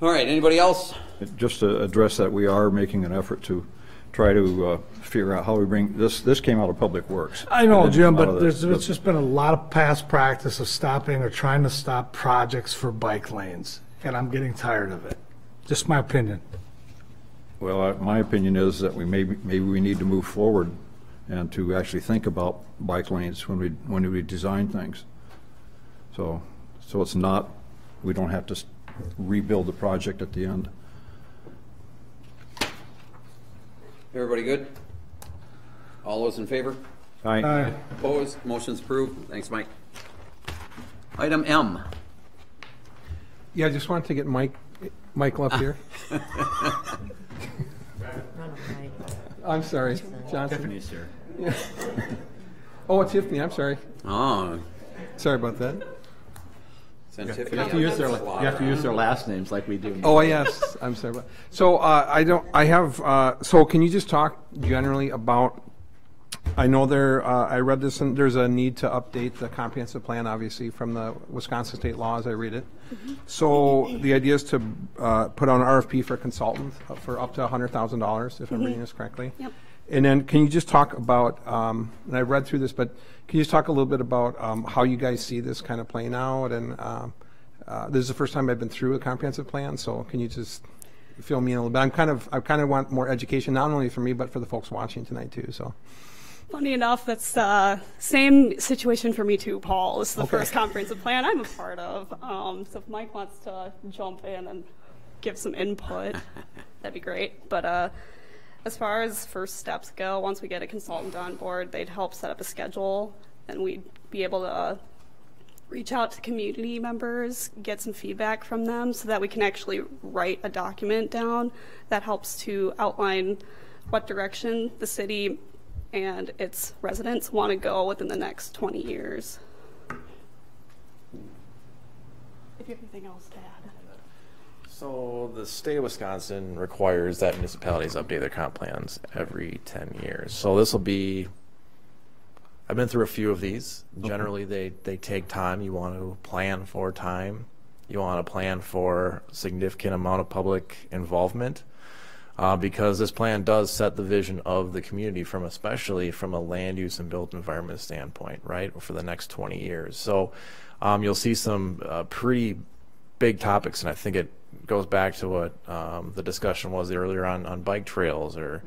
A: All right. Anybody else?
N: Just to address that, we are making an effort to try to figure out how we bring this. This came out of Public Works.
G: I know, Jim, but
N: there's
G: there's just been a lot of past practice of stopping or trying to stop projects for bike lanes, and I'm getting tired of it. Just my opinion.
N: Well, my opinion is that maybe we need to move forward and to actually think about bike lanes when we design things. So it's not, we don't have to rebuild the project at the end.
A: Everybody good? All those in favor?
N: Aye.
A: Opposed? Motion's approved. Thanks, Mike. Item M.
O: Yeah, I just wanted to get Michael up here. I'm sorry, Johnson.
F: Tiffany's here.
O: Oh, Tiffany, I'm sorry.
A: Oh.
O: Sorry about that.
F: You have to use their last names like we do.
O: Oh, yes, I'm sorry about. So so can you just talk generally about, I know I read this, and there's a need to update the comprehensive plan, obviously, from the Wisconsin state law as I read it. So the idea is to put out an RFP for a consultant for up to $100,000, if I'm reading this correctly.
I: Yep.
O: And then can you just talk about, and I read through this, but can you just talk a little bit about how you guys see this kind of playing out? And this is the first time I've been through a comprehensive plan, so can you just fill me in a little bit? I kind of want more education, not only for me, but for the folks watching tonight too. So.
Q: Funny enough, that's the same situation for me too, Paul. This is the first comprehensive plan I'm a part of. So if Mike wants to jump in and give some input, that'd be great. But as far as first steps go, once we get a consultant on board, they'd help set up a schedule, and we'd be able to reach out to community members, get some feedback from them so that we can actually write a document down that helps to outline what direction the city and its residents want to go within the next 20 years. If you have anything else to add.
E: So the state of Wisconsin requires that municipalities update their comp plans every 10 years. So this will be, I've been through a few of these. Generally, they take time. You want to plan for time. You want to plan for a significant amount of public involvement. Because this plan does set the vision of the community especially from a land use and built environment standpoint, right, for the next 20 years. So you'll see some pretty big topics, and I think it goes back to what the discussion was earlier on bike trails or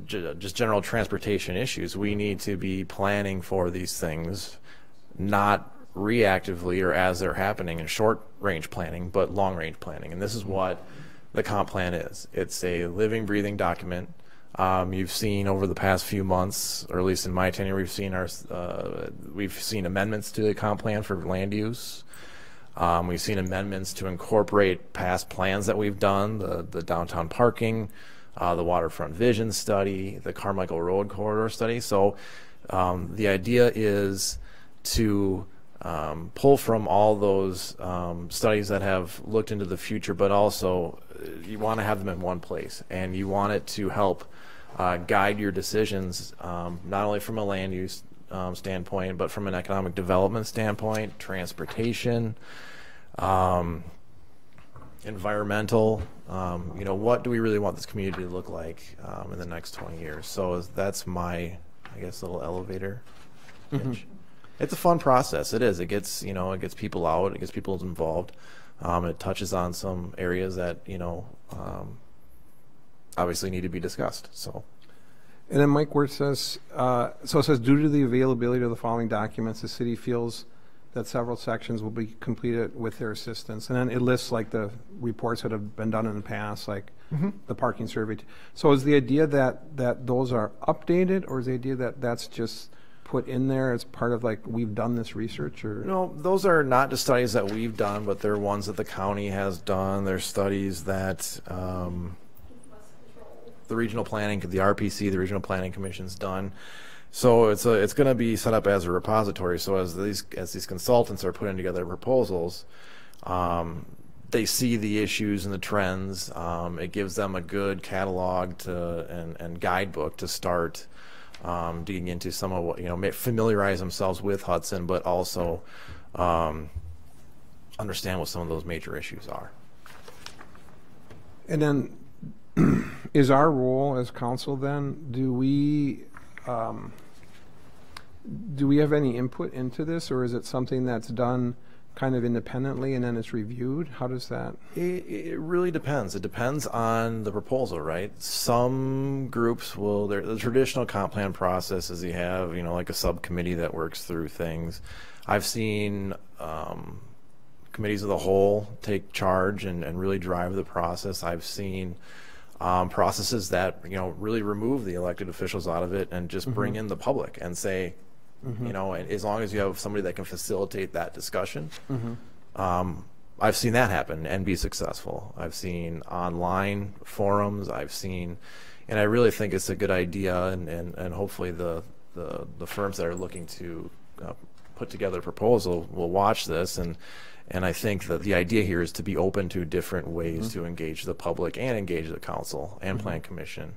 E: just general transportation issues. We need to be planning for these things, not reactively or as they're happening in short-range planning, but long-range planning. And this is what the comp plan is. It's a living, breathing document
R: You've seen over the past few months, or at least in my tenure, we've seen amendments to the comp plan for land use. We've seen amendments to incorporate past plans that we've done, the downtown parking, the waterfront vision study, the Carmichael Road corridor study. So the idea is to pull from all those studies that have looked into the future, but also you want to have them in one place, and you want it to help guide your decisions, not only from a land use standpoint, but from an economic development standpoint, transportation, environmental. What do we really want this community to look like in the next 20 years? So that's my, I guess, little elevator pitch. Mm-hmm. It's a fun process. It is. It gets people out. It gets people involved. It touches on some areas that obviously need to be discussed. So.
O: And then Mike, where it says, it says, due to the availability of the following documents, the city feels that several sections will be completed with their assistance. And then it lists like the reports that have been done in the past, like the parking survey. So is the idea that those are updated, or is the idea that that's just put in there as part of like we've done this research? Or
R: no, those are not just studies that we've done, but they're ones that the county has done. They're studies that the regional planning, the RPC, the Regional Planning Commission's done. So it's going to be set up as a repository. So as these consultants are putting together proposals, they see the issues and the trends. It gives them a good catalog and guidebook to start digging into some of what, familiarize themselves with Hudson, but also understand what some of those major issues are.
O: And then is our role as council then, do we have any input into this, or is it something that's done kind of independently and then it's reviewed? How does that?
R: It really depends. It depends on the proposal, right? Some groups will, the traditional comp plan process is you have, like a subcommittee that works through things. I've seen committees of the whole take charge and really drive the process. I've seen processes that really remove the elected officials out of it and just bring in the public and say, as long as you have somebody that can facilitate that discussion. I've seen that happen and be successful. I've seen online forums. And I really think it's a good idea, and hopefully the firms that are looking to put together a proposal will watch this, and I think that the idea here is to be open to different ways to engage the public and engage the council and plan commission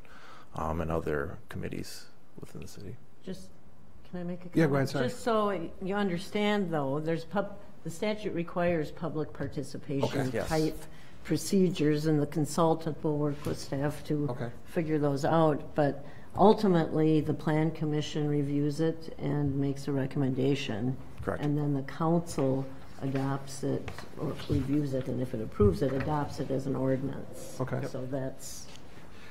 R: and other committees within the city.
P: Can I make a comment?
O: Yeah, go ahead, sorry.
P: Just so you understand, though, the statute requires public participation type procedures, and the consultant will work with staff to figure those out. But ultimately, the plan commission reviews it and makes a recommendation.
R: Correct.
P: And then the council adopts it or reviews it, and if it approves it, adopts it as an ordinance.
O: Okay.
P: So that's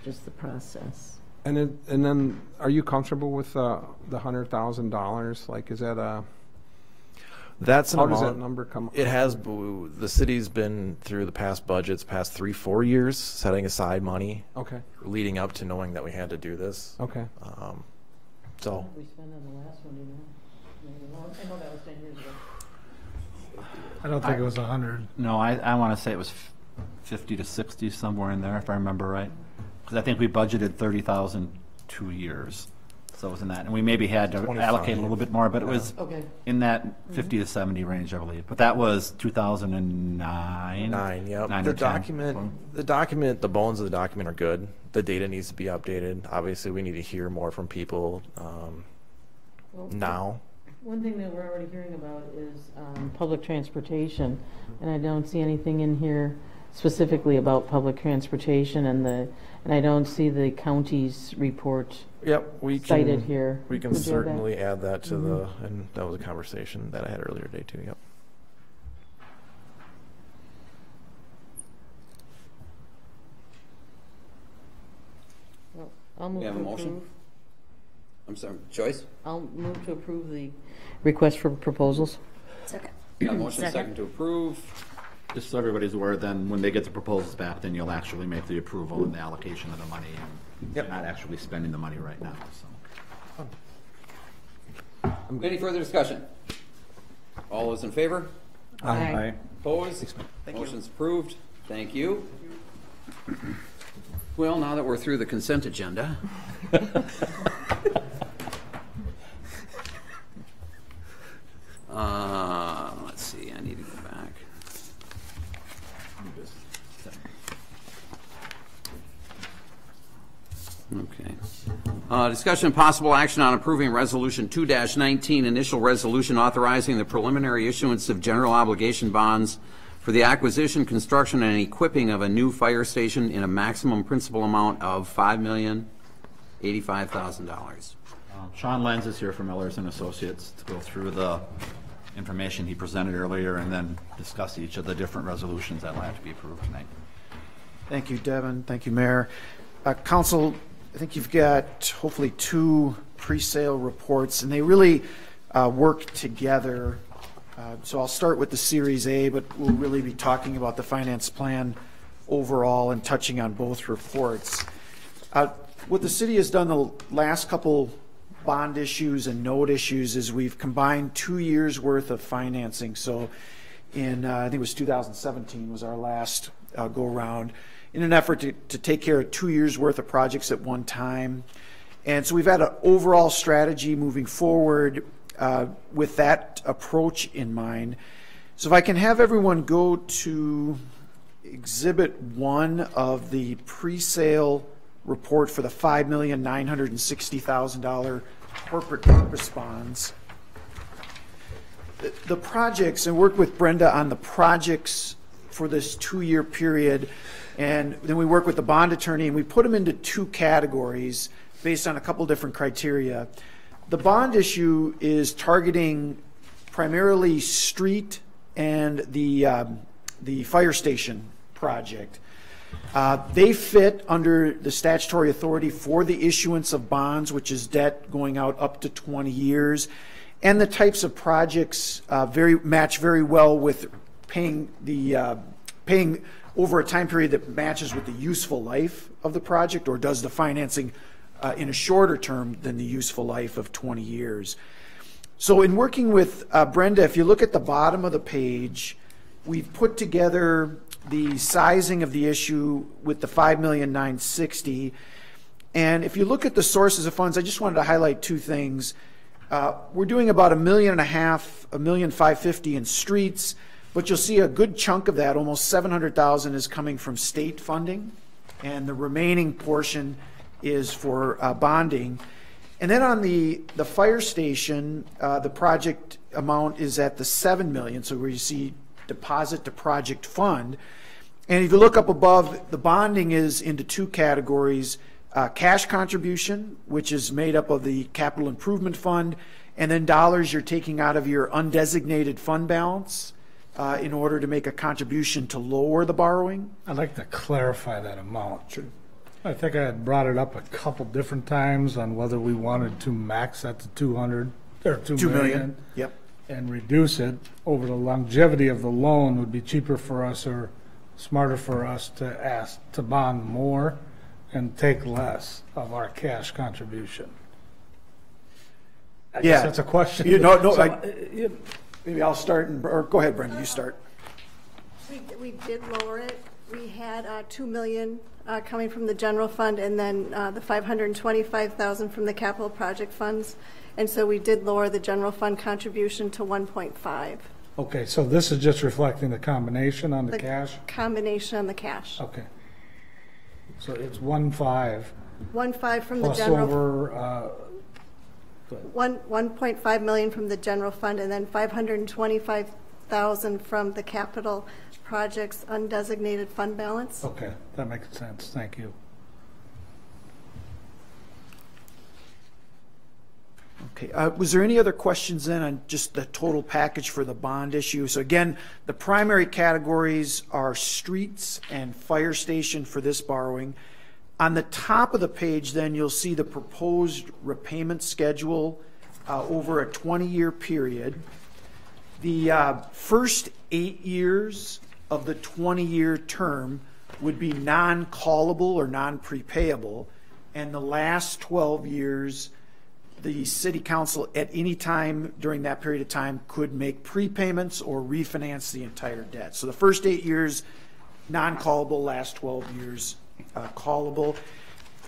P: just the process.
O: And then, are you comfortable with the $100,000? Like, is that a?
R: That's an
O: how
R: amount.
O: Does that number come?
R: It has. The city's been through the past budgets, past 3-4 years, setting aside money.
O: Okay.
R: Leading up to knowing that we had to do this.
O: Okay.
R: So.
D: We spent on the last one, do you know? I know that was 10 years ago.
G: I don't think it was 100.
F: No, I want to say it was 50 to 60, somewhere in there, if I remember right. Because I think we budgeted 30,000 2 years. So it was in that. And we maybe had to allocate a little bit more, but it was in that 50 to 70 range, I believe. But that was 2009.
R: Yep.
F: 9
R: The
F: or 10.
R: document, the bones of the document are good. The data needs to be updated. Obviously, we need to hear more from people now.
D: One thing that we're already hearing about is public transportation, and I don't see anything in here specifically about public transportation, and I don't see the county's report.
R: Yep,
D: cited here.
R: We can certainly add that to the, and that was a conversation that I had earlier today too. Yep.
D: Well, I'll move
A: We have
D: to
A: a motion?
D: approve.
A: I'm sorry, Joyce?
D: I'll move to approve the request for proposals.
A: Got a motion second to approve.
F: Just so everybody's aware, then when they get the proposals back, then you'll actually make the approval and the allocation of the money. And you're not actually spending the money right now, so.
A: Any further discussion? All those in favor?
N: Aye.
A: Opposed? Motion's approved. Thank you. Well, now that we're through the consent agenda. Let's see, I need to go back. Okay. Discussion and possible action on approving Resolution 2-19, initial resolution authorizing the preliminary issuance of general obligation bonds for the acquisition, construction, and equipping of a new fire station in a maximum principal amount of $5,085,000.
F: Sean Lenz is here from Millers and Associates to go through the information he presented earlier and then discuss each of the different resolutions that will have to be approved tonight.
S: Thank you, Devin. Thank you, Mayor. Council, I think you've got hopefully 2 pre-sale reports, and they really work together. So I'll start with the Series A, but we'll really be talking about the finance plan overall and touching on both reports. What the city has done the last couple bond issues and note issues is we've combined 2 years worth of financing. So in, I think it was 2017 was our last go around, in an effort to take care of 2 years worth of projects at one time. And so we've had an overall strategy moving forward with that approach in mind. So if I can have everyone go to Exhibit 1 of the pre-sale report for the $5,960,000 corporate purpose bonds. The projects, and work with Brenda on the projects for this 2-year period, and then we work with the bond attorney, and we put them into 2 categories based on a couple different criteria. The bond issue is targeting primarily street and the fire station project. They fit under the statutory authority for the issuance of bonds, which is debt going out up to 20 years. And the types of projects match very well with paying over a time period that matches with the useful life of the project, or does the financing in a shorter term than the useful life of 20 years. So in working with Brenda, if you look at the bottom of the page, we've put together the sizing of the issue with the $5,960,000. And if you look at the sources of funds, I just wanted to highlight 2 things. We're doing about $1.5 million, $1,550,000 in streets, but you'll see a good chunk of that, almost $700,000, is coming from state funding, and the remaining portion is for bonding. And then on the fire station, the project amount is at the $7 million, so where you see deposit to project fund. And if you look up above, the bonding is into 2 categories: cash contribution, which is made up of the capital improvement fund, and then dollars you're taking out of your undesignated fund balance in order to make a contribution to lower the borrowing.
G: I'd like to clarify that amount. Sure. I think I had brought it up a couple different times on whether we wanted to max that to 200 or 2 million.
S: Yep.
G: And reduce it over the longevity of the loan. Would be cheaper for us or smarter for us to ask to bond more and take less of our cash contribution. I guess that's a question.
S: Maybe I'll start, or go ahead, Brenda, you start.
B: We did lower it. We had $2 million coming from the general fund, and then the $525,000 from the capital project funds. And so we did lower the general fund contribution to 1.5.
G: Okay, so this is just reflecting the combination on the cash?
B: Combination on the cash.
G: Okay. So it's 1.5.
B: 1.5 from the
G: plus
B: general.
G: Over,
B: 1.5 million from the general fund, and then 525,000 from the capital projects undesignated fund balance.
G: Okay, that makes sense. Thank you.
S: Okay, was there any other questions then on just the total package for the bond issue? So again, the primary categories are streets and fire station for this borrowing. On the top of the page then you'll see the proposed repayment schedule over a 20-year period. The first 8 years of the 20-year term would be non-callable or non-prepayable, and the last 12 years, the city council at any time during that period of time could make prepayments or refinance the entire debt. So the first 8 years, non-callable, last 12 years, callable.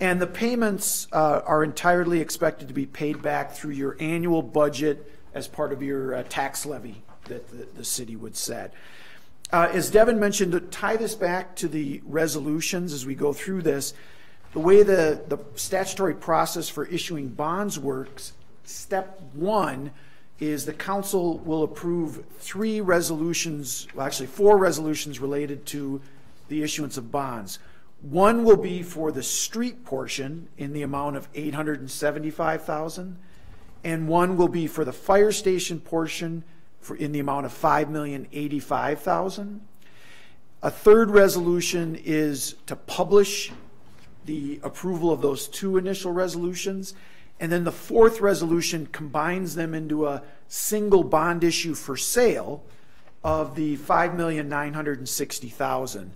S: And the payments are entirely expected to be paid back through your annual budget as part of your tax levy that the city would set. As Devin mentioned, to tie this back to the resolutions as we go through this, the way the statutory process for issuing bonds works, step one is the council will approve 3 resolutions, well, actually 4 resolutions related to the issuance of bonds. One will be for the street portion in the amount of $875,000, and one will be for the fire station portion in the amount of $5,085,000. A third resolution is to publish the approval of those 2 initial resolutions, and then the 4th resolution combines them into a single bond issue for sale of the $5,960,000.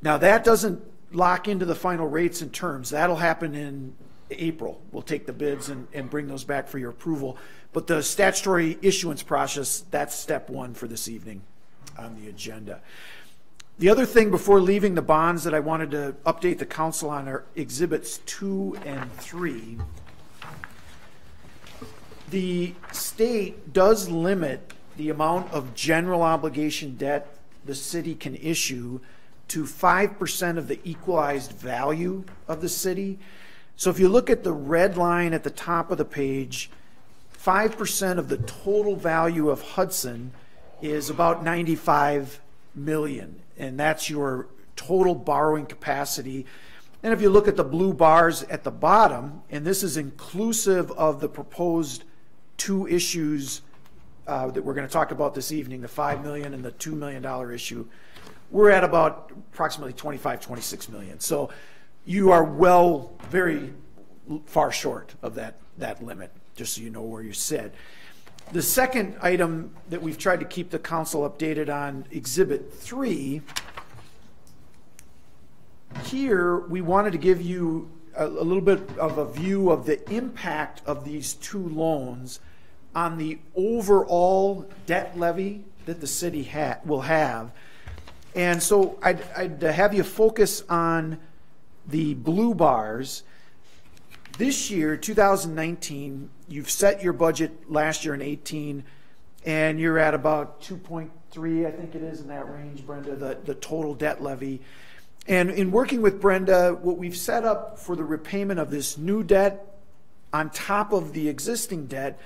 S: Now that doesn't lock into the final rates and terms. That'll happen in April. We'll take the bids and bring those back for your approval. But the statutory issuance process, that's step one for this evening on the agenda. The other thing before leaving the bonds that I wanted to update the council on are exhibits 2 and 3. The state does limit the amount of general obligation debt the city can issue to 5% of the equalized value of the city. So if you look at the red line at the top of the page, 5% of the total value of Hudson is about $95 million, and that's your total borrowing capacity. And if you look at the blue bars at the bottom, and this is inclusive of the proposed 2 issues that we're going to talk about this evening, the $5 million and the $2 million issue, we're at about approximately 26 million. So you are very far short of that limit, just so you know where you sit. The second item that we've tried to keep the council updated on, Exhibit 3, here we wanted to give you a little bit of a view of the impact of these 2 loans on the overall debt levy that the city will have. And so I'd have you focus on the blue bars. This year, 2019, you've set your budget last year in 18, and you're at about 2.3, I think it is in that range, Brenda, the total debt levy. And in working with Brenda, what we've set up for the repayment of this new debt on top of the existing debt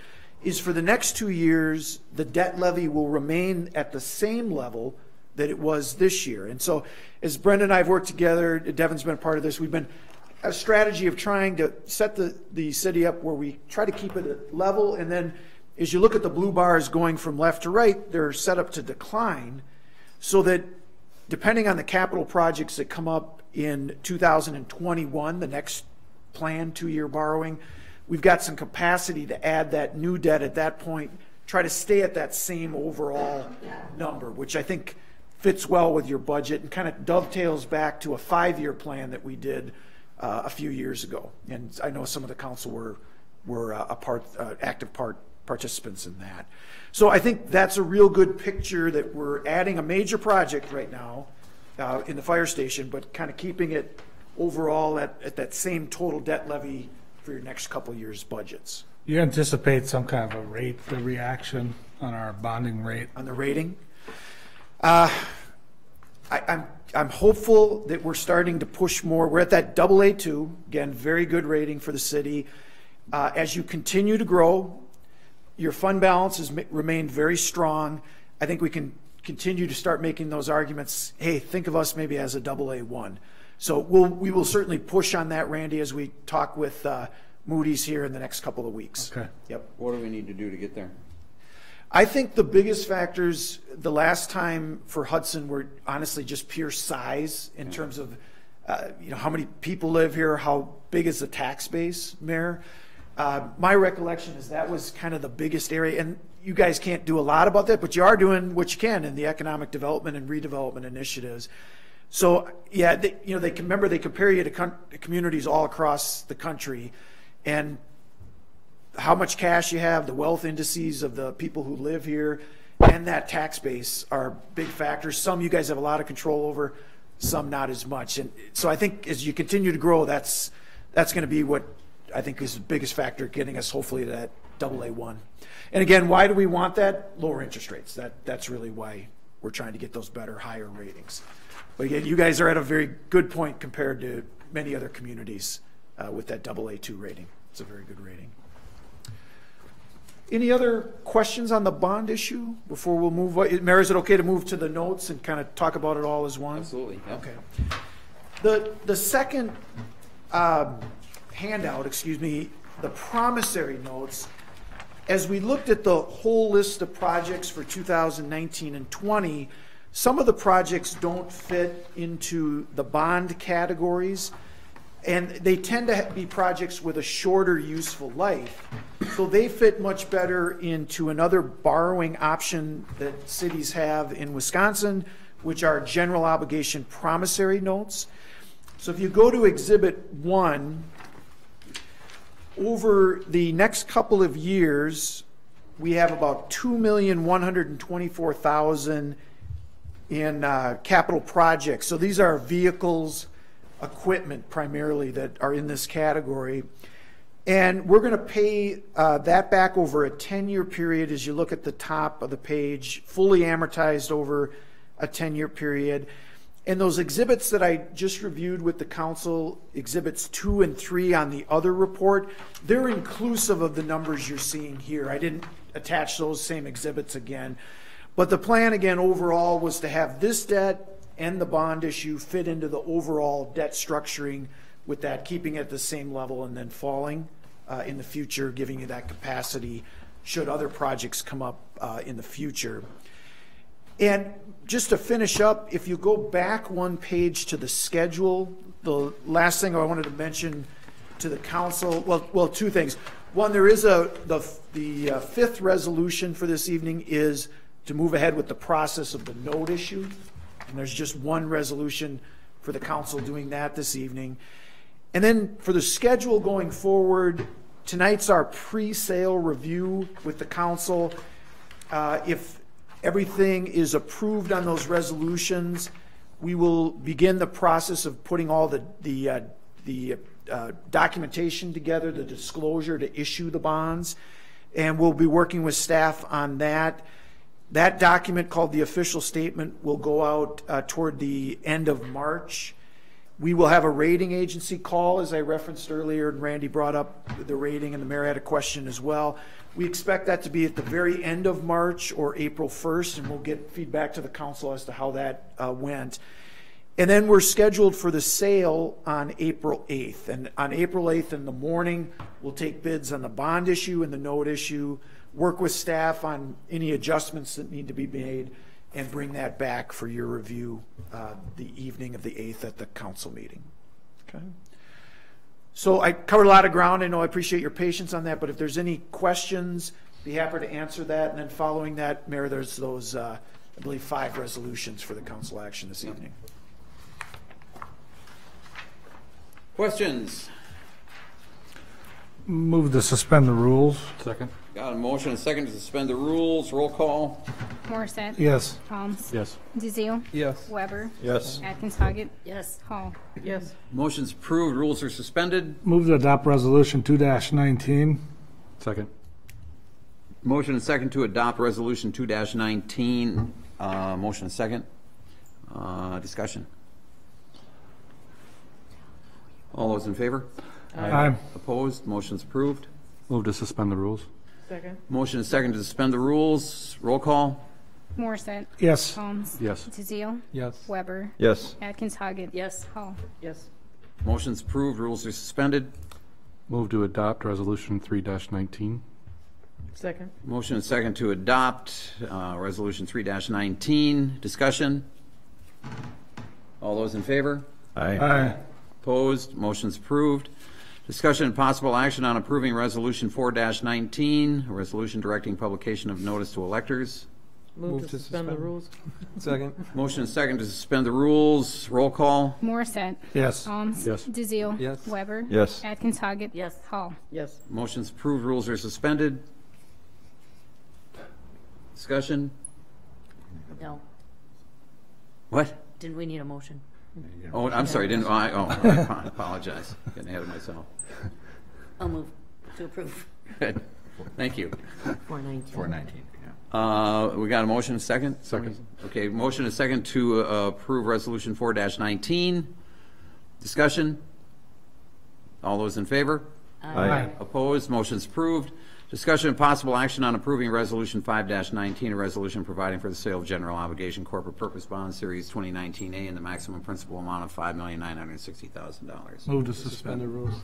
S: is for the next 2 years, the debt levy will remain at the same level that it was this year. And so as Brenda and I have worked together, Devin's been a part of this, we've been a strategy of trying to set the city up where we try to keep it at level, and then as you look at the blue bars going from left to right, they're set up to decline, so that depending on the capital projects that come up in 2021, the next planned 2-year borrowing, we've got some capacity to add that new debt at that point, try to stay at that same overall number, which I think fits well with your budget and kind of dovetails back to a 5-year plan that we did a few years ago. And I know some of the council were active participants in that. So I think that's a real good picture that we're adding a major project right now in the fire station, but kind of keeping it overall at that same total debt levy for your next couple years' budgets.
G: You anticipate some kind of a rate, the reaction on our bonding rate?
S: On the rating? I'm hopeful that we're starting to push more. We're at that AA2, again, very good rating for the city. As you continue to grow, your fund balance has remained very strong. I think we can continue to start making those arguments. Hey, think of us maybe as a AA1. So we will certainly push on that, Randy, as we talk with Moody's here in the next couple of weeks.
G: Okay.
S: Yep.
A: What do we need to do to get there?
S: I think the biggest factors the last time for Hudson were honestly just pure size in terms of how many people live here, how big is the tax base, Mayor. My recollection is that was kind of the biggest area, and you guys can't do a lot about that, but you are doing what you can in the economic development and redevelopment initiatives. So yeah, they compare you to communities all across the country, and how much cash you have, the wealth indices of the people who live here, and that tax base are big factors. Some you guys have a lot of control over, some not as much. And so I think as you continue to grow, that's going to be what I think is the biggest factor getting us hopefully to that AA1. And again, why do we want that? Lower interest rates. That's really why we're trying to get those better, higher ratings. But again, you guys are at a very good point compared to many other communities with that AA2 rating. It's a very good rating. Any other questions on the bond issue before we'll move? Mary, is it okay to move to the notes and kind of talk about it all as one?
A: Absolutely. Yeah.
S: Okay. The second handout, the promissory notes, as we looked at the whole list of projects for 2019 and 20, some of the projects don't fit into the bond categories, and they tend to be projects with a shorter useful life. So they fit much better into another borrowing option that cities have in Wisconsin, which are general obligation promissory notes. So if you go to Exhibit 1, over the next couple of years, we have about $2,124,000 in capital projects. So these are vehicles, equipment primarily that are in this category. And we're going to pay that back over a 10-year period as you look at the top of the page, fully amortized over a 10-year period. And those exhibits that I just reviewed with the council, exhibits 2 and 3 on the other report, they're inclusive of the numbers you're seeing here. I didn't attach those same exhibits again. But the plan, again, overall was to have this debt and the bond issue fit into the overall debt structuring, with that keeping it at the same level and then falling in the future, giving you that capacity should other projects come up in the future. And just to finish up, if you go back one page to the schedule, the last thing I wanted to mention to the council, well, two things. One, there is the fifth resolution for this evening is to move ahead with the process of the note issue. And there's just one resolution for the council doing that this evening. And then for the schedule going forward, tonight's our pre-sale review with the council. If everything is approved on those resolutions, we will begin the process of putting all the documentation together, the disclosure to issue the bonds, and we'll be working with staff on that. That document, called the official statement, will go out toward the end of March. We will have a rating agency call, as I referenced earlier, and Randy brought up the rating, and the mayor had a question as well. We expect that to be at the very end of March or April 1st, and we'll get feedback to the council as to how that went. And then we're scheduled for the sale on April 8th. And on April 8th in the morning, we'll take bids on the bond issue and the note issue, work with staff on any adjustments that need to be made, and bring that back for your review the evening of the 8th at the council meeting. Okay. So I covered a lot of ground. I know I appreciate your patience on that, but if there's any questions, be happy to answer that. And then following that, Mayor, there's those, I believe, 5 resolutions for the council action this evening.
A: Questions?
G: Move to suspend the rules.
C: Second.
A: Got a motion and a second to suspend the rules. Roll call.
I: Morissette.
G: Yes.
I: Holmes.
C: Yes.
I: DeZiel.
C: Yes.
I: Weber.
N: Yes.
I: Atkins Hoggett.
M: Yes.
I: Hall.
D: Yes.
A: Motion's approved. Rules are suspended.
G: Move to adopt resolution 2-19.
C: Second.
A: Motion and second to adopt resolution 2-19. Motion and second. Discussion. All those in favor?
G: Aye.
A: Opposed? Motion's approved.
C: Move to suspend the rules.
D: Second.
A: Motion and second to suspend the rules. Roll call.
I: Morissette.
G: Yes.
I: Holmes.
C: Yes.
I: DeZiel.
C: Yes.
I: Weber.
N: Yes.
I: Atkins Hoggett.
M: Yes.
I: Hall.
D: Yes.
A: Motion's approved. Rules are suspended.
C: Move to adopt resolution 3-19.
D: Second.
A: Motion and second to adopt resolution 3-19. Discussion. All those in favor?
N: Aye.
G: Aye.
A: Opposed? Motion's approved. Discussion and possible action on approving Resolution 4-19, a resolution directing publication of notice to electors.
D: Move to suspend the rules.
O: Second.
A: Motion and second to suspend the rules. Roll call.
I: Morissette.
G: Yes.
I: Alms.
C: Yes.
I: DeZiel.
O: Yes.
I: Weber.
N: Yes.
I: Atkins Hoggett.
M: Yes.
I: Hall.
D: Yes.
A: Motion's approved. Rules are suspended. Discussion.
M: No.
A: What?
M: Didn't we need a motion?
A: Oh, I'm sorry. I apologize. Getting ahead of myself.
M: I'll move to approve.
A: Good. Thank you.
P: 419.
F: 419, yeah.
A: We got a motion, second?
C: Second.
A: Okay, motion and second to approve Resolution 4-19. Discussion? All those in favor?
N: Aye.
A: Opposed? Motion's approved. Discussion and possible action on approving Resolution 5-19, a resolution providing for the sale of general obligation corporate purpose bonds Series 2019A in the maximum principal amount of $5,960,000.
G: Move to suspend the rules.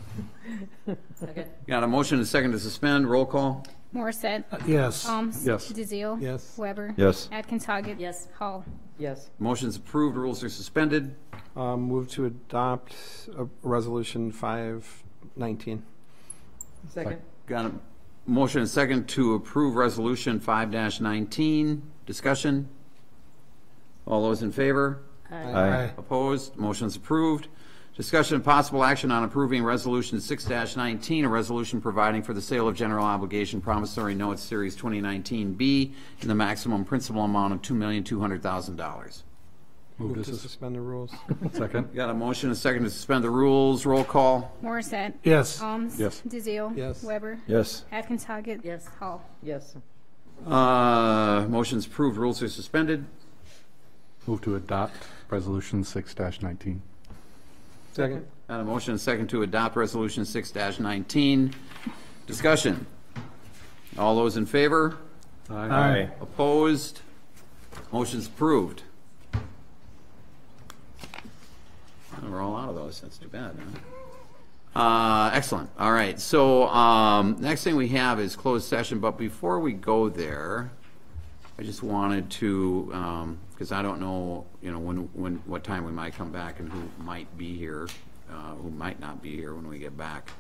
M: Second.
A: Got a motion and second to suspend. Roll call.
I: Morissette.
G: Yes.
I: Alms.
C: Yes.
I: DeZiel.
O: Yes.
I: Weber.
N: Yes.
I: Atkins Hoggett.
M: Yes.
I: Hall.
D: Yes.
A: Motion's approved. Rules are suspended.
O: Move to adopt Resolution 519.
D: Second.
A: Got a motion and second to approve Resolution 5-19. Discussion? All those in favor?
N: Aye.
A: Opposed? Motion's approved. Discussion and possible action on approving Resolution 6-19, a resolution providing for the sale of general obligation promissory notes Series 2019B in the maximum principal amount of $2,200,000.
O: Move to suspend the rules.
C: Second.
A: Got a motion and second to suspend the rules. Roll call.
I: Morissette.
G: Yes.
I: Alms.
C: Yes.
I: DeZiel.
O: Yes.
I: Weber.
N: Yes.
I: Atkins Hoggett.
M: Yes.
I: Hall.
D: Yes.
A: Motion's approved. Rules are suspended.
C: Move to adopt Resolution 6-19.
O: Second.
A: Got a motion and second to adopt Resolution 6-19. Discussion. All those in favor?
G: Aye.
A: Opposed? Motion's approved. Oh, we're all out of those. That's too bad. Huh? Excellent. All right. So next thing we have is closed session. But before we go there, I just wanted to, because I don't know, what time we might come back and who might be here, who might not be here when we get back.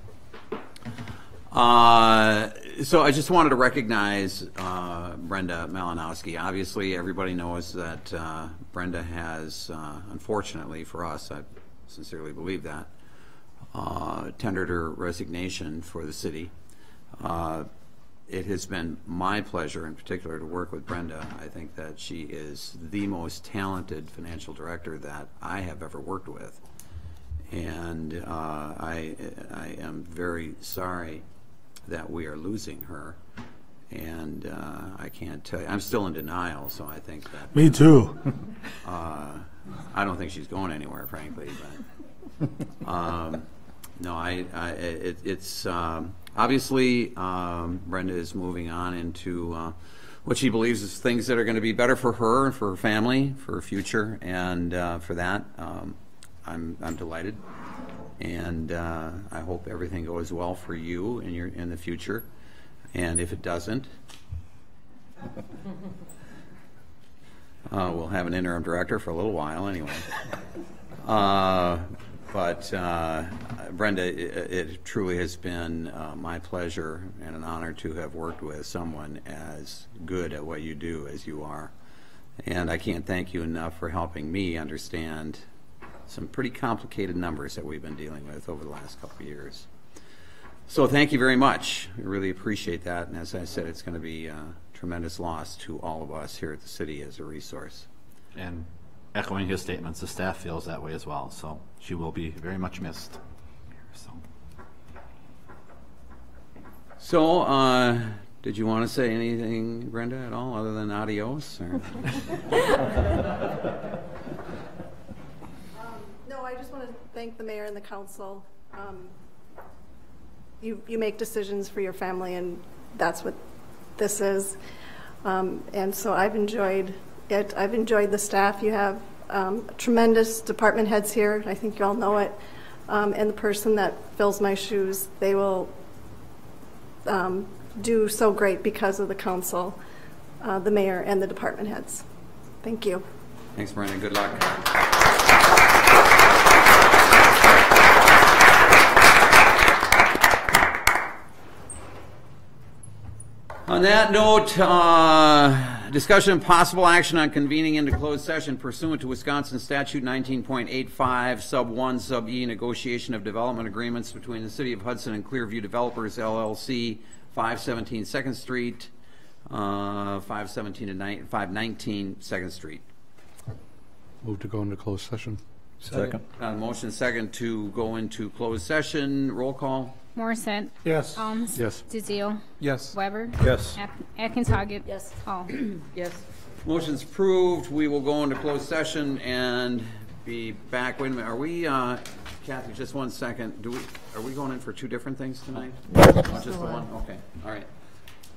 A: So I just wanted to recognize Brenda Malinowski. Obviously, everybody knows that Brenda has, unfortunately for us, I sincerely believe that, tendered her resignation for the city. It has been my pleasure in particular to work with Brenda. I think that she is the most talented financial director that I have ever worked with. And I am very sorry that we are losing her. And I can't tell you, I'm still in denial, so I think that...
G: Me too.
A: I don't think she's going anywhere, frankly. But no, it's obviously Brenda is moving on into what she believes is things that are going to be better for her and for her family, for her future, and for that, I'm delighted. And I hope everything goes well for you in the future. And if it doesn't, we'll have an interim director for a little while anyway. But Brenda, it truly has been my pleasure and an honor to have worked with someone as good at what you do as you are. And I can't thank you enough for helping me understand some pretty complicated numbers that we've been dealing with over the last couple of years. So thank you very much. We really appreciate that. And as I said, it's going to be a tremendous loss to all of us here at the city as a resource.
F: And echoing his statements, the staff feels that way as well. So she will be very much missed.
A: So did you want to say anything, Brenda, at all, other than adios? Or?
B: No, I just want to thank the mayor and the council. You make decisions for your family, and that's what this is. And so I've enjoyed it. I've enjoyed the staff. You have tremendous department heads here. I think you all know it. And the person that fills my shoes, they will do so great because of the council, the mayor, and the department heads. Thank you.
A: Thanks, Brenda. Good luck. On that note, discussion and possible action on convening into closed session pursuant to Wisconsin Statute 19.85, Sub 1, Sub E, negotiation of development agreements between the City of Hudson and Clearview Developers, LLC, 517 2nd Street, 517 to 519 2nd Street.
C: Move to go into closed session.
N: Second.
A: Motion second to go into closed session. Roll call.
I: Morissette.
G: Yes.
I: Holmes.
C: Yes.
I: DeZiel.
O: Yes.
I: Weber.
N: Yes.
I: Atkins Hoggett.
M: Yes.
I: Hall.
P: Yes.
A: Motion's approved. We will go into closed session and be back. Wait a minute. Are we, Kathy, just 1 second. Are we going in for 2 different things tonight? Just the one? Okay. All right.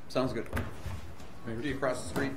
A: Sounds good. Rudy across the street.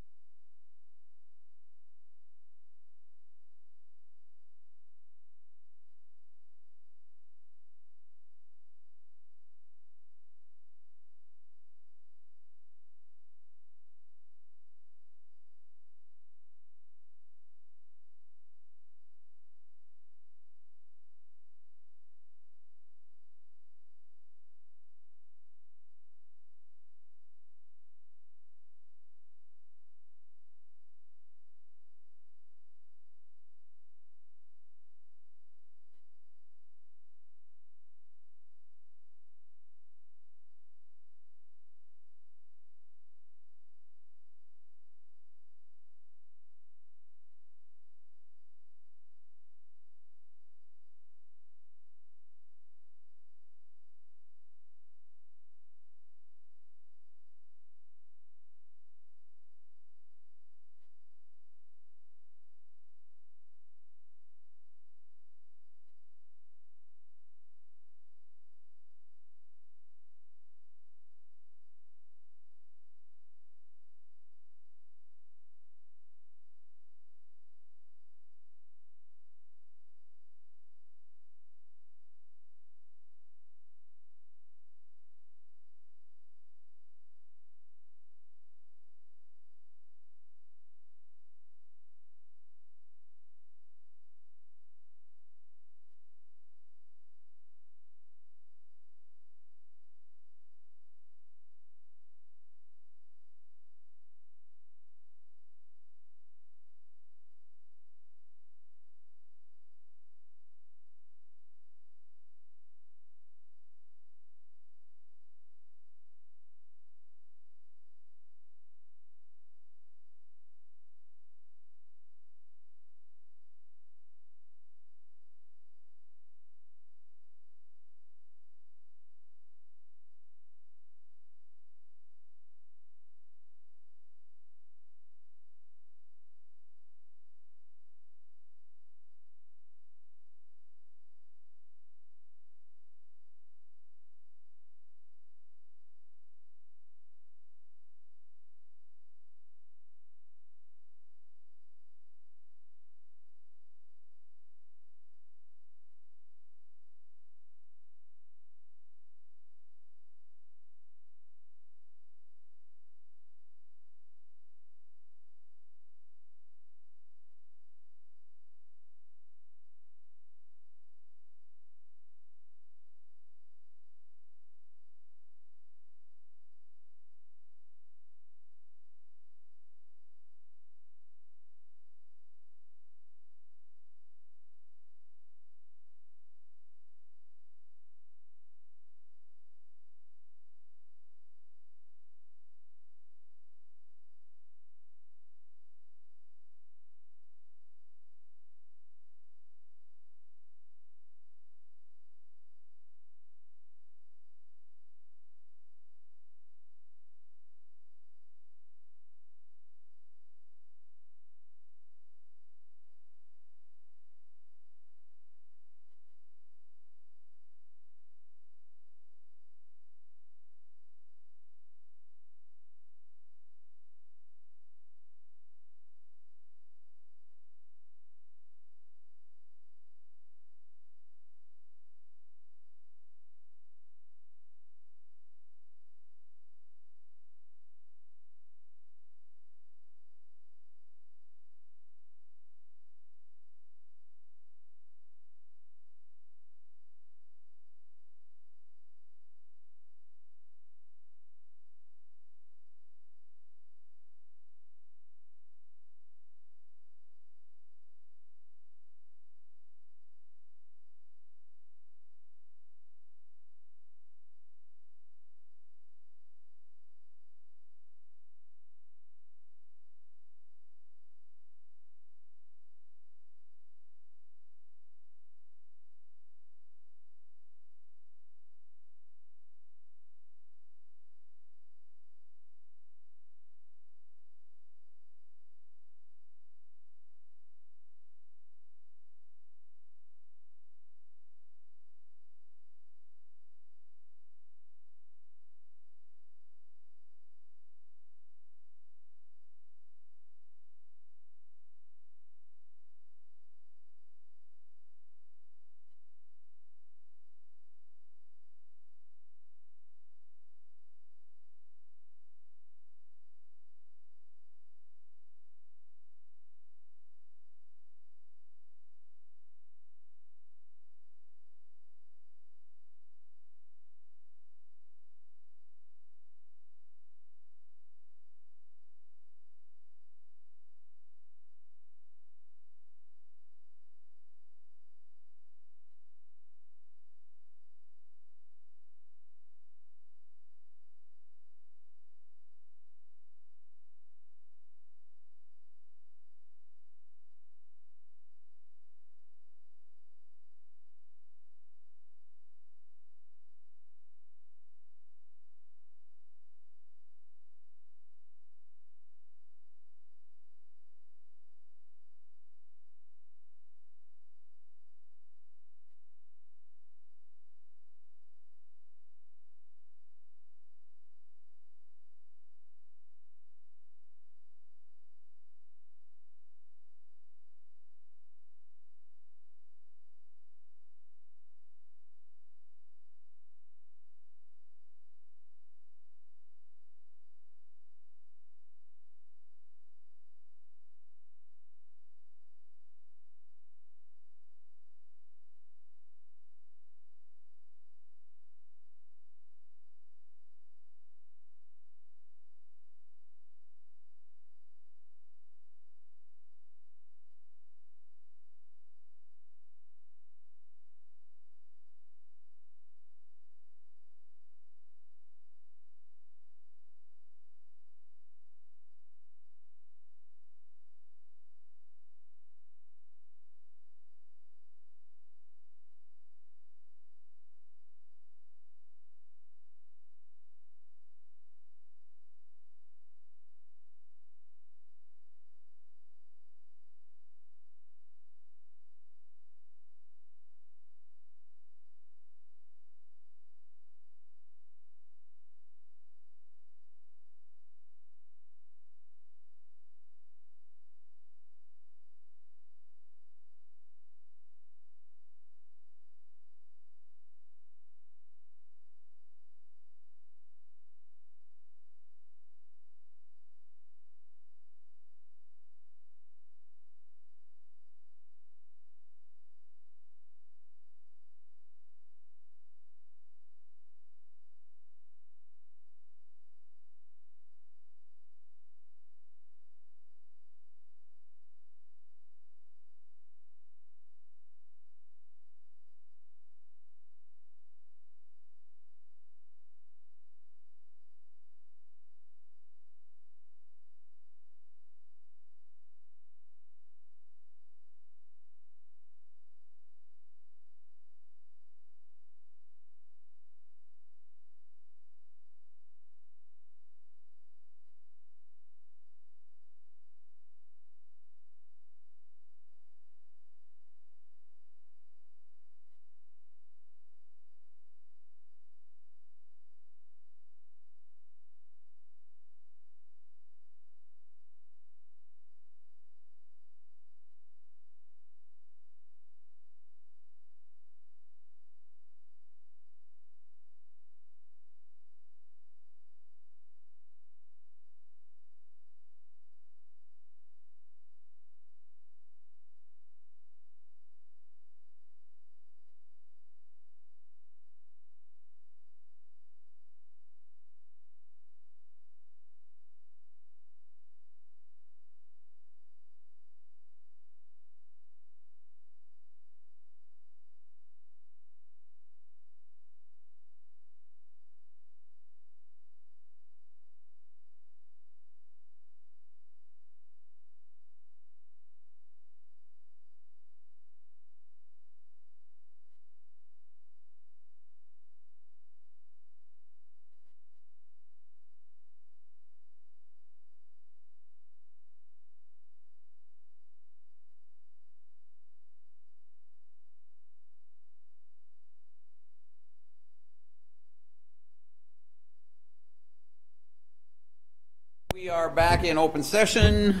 A: We are back in open session.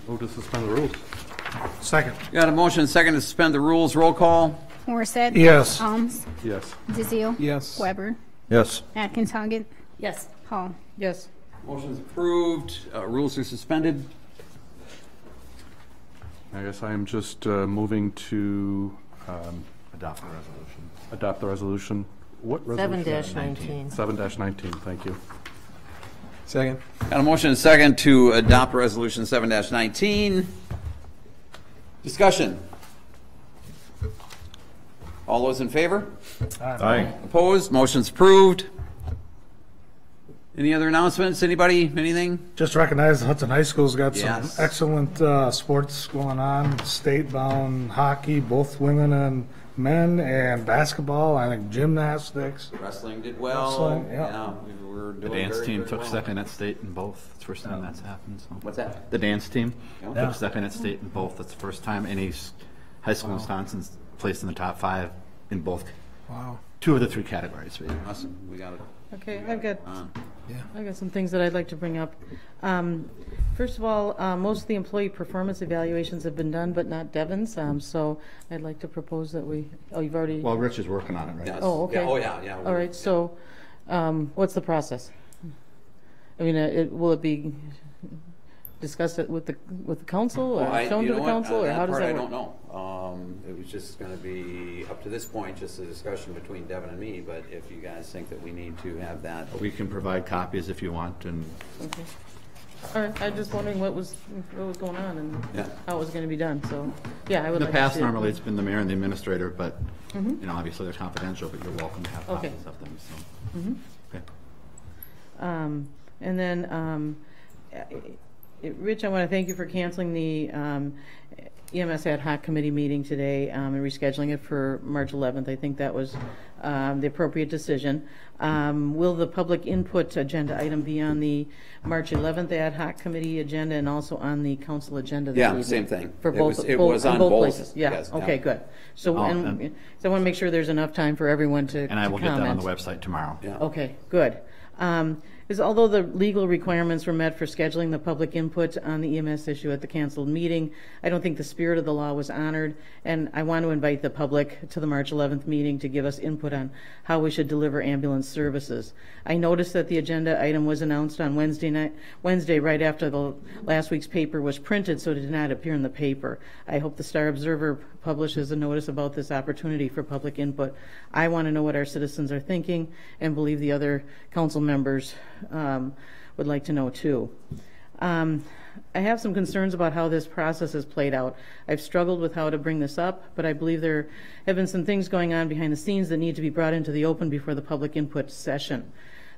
C: Move to suspend the rules.
G: Second.
A: Got a motion and second to suspend the rules. Roll call.
I: Morissette.
G: Yes.
I: Alms.
C: Yes.
I: DeZiel.
O: Yes.
I: Weber.
N: Yes.
I: Atkins Hoggett.
M: Yes.
I: Hall.
D: Yes.
A: Motion's approved. Rules are suspended.
C: I guess I am just moving to
F: Adopt the resolution.
C: adopt the resolution. What resolution?
P: 7-19.
C: 7-19, thank you.
O: Second.
A: Got a motion and second to adopt resolution 7-19. Discussion. All those in favor?
N: Aye.
A: Opposed? Motion's approved. Any other announcements? Anybody? Anything?
G: Just recognize Hudson High School's got some
A: Yes.
G: excellent sports going on, state-bound hockey, both women and men, and basketball, I think gymnastics.
A: Wrestling did well.
G: Wrestling, yeah.
A: We're
F: The
A: doing
F: dance
A: very,
F: team
A: very
F: took
A: well.
F: second at state in both. It's the first time that's happened. So.
A: What's that?
F: The dance team
A: Yeah.
F: took second at state in both. That's the first time any high school in Wisconsin's placed in the top 5 in both.
O: Wow.
F: 2 of the 3 categories.
A: Awesome. We got it.
D: Okay, I've got
O: Yeah.
D: I've got some things that I'd like to bring up. First of all, most of the employee performance evaluations have been done, but not Devon's. So I'd like to propose that we. Oh, you've already.
F: Well, Rich is working on it right
A: Yes.
F: now.
D: Oh, okay.
A: Yeah. Oh, yeah.
D: All right. So, what's the process? I mean, will it be discussed with the council, or shown
A: you
D: to
A: know
D: the
A: what?
D: council, or
A: That
D: how does
A: part
D: that
A: I
D: work?
A: don't know. It was just going to be, up to this point, just a discussion between Devin and me, but if you guys think that we need to have that.
F: We can provide copies if you want. And
D: Okay. All right. I'm just wondering what was going on and
A: Yeah.
D: how it was going to be done. So, yeah, I would
F: in the
D: like
F: past,
D: to see it.
F: normally it's been the mayor and the administrator, but
D: Mhm.
F: you know, obviously they're confidential, but you're welcome to have
D: Okay.
F: copies of them. So.
D: Mhm.
F: Okay.
D: And then, Rich, I want to thank you for canceling the EMS ad hoc committee meeting today and rescheduling it for March 11th. I think that was the appropriate decision. Will the public input agenda item be on the March 11th ad hoc committee agenda and also on the council agenda this evening?
A: Yeah, same thing.
D: For
A: It
D: both,
A: was- it was on
D: both
A: both.
D: places? Yeah,
A: Yes,
D: okay,
A: yeah.
D: good. So,
F: Oh,
D: and, so I want to make sure there's enough time for everyone to
F: And I will get that on the
D: comment.
F: website tomorrow.
A: Yeah.
D: Okay, good. Is although the legal requirements were met for scheduling the public input on the EMS issue at the canceled meeting, I don't think the spirit of the law was honored, and I want to invite the public to the March 11th meeting to give us input on how we should deliver ambulance services. I noticed that the agenda item was announced on Wednesday right after the last week's paper was printed, so it did not appear in the paper. I hope the Star Observer publishes a notice about this opportunity for public input. I want to know what our citizens are thinking, and believe the other council members would like to know too. I have some concerns about how this process has played out. I've struggled with how to bring this up, but I believe there have been some things going on behind the scenes that need to be brought into the open before the public input session.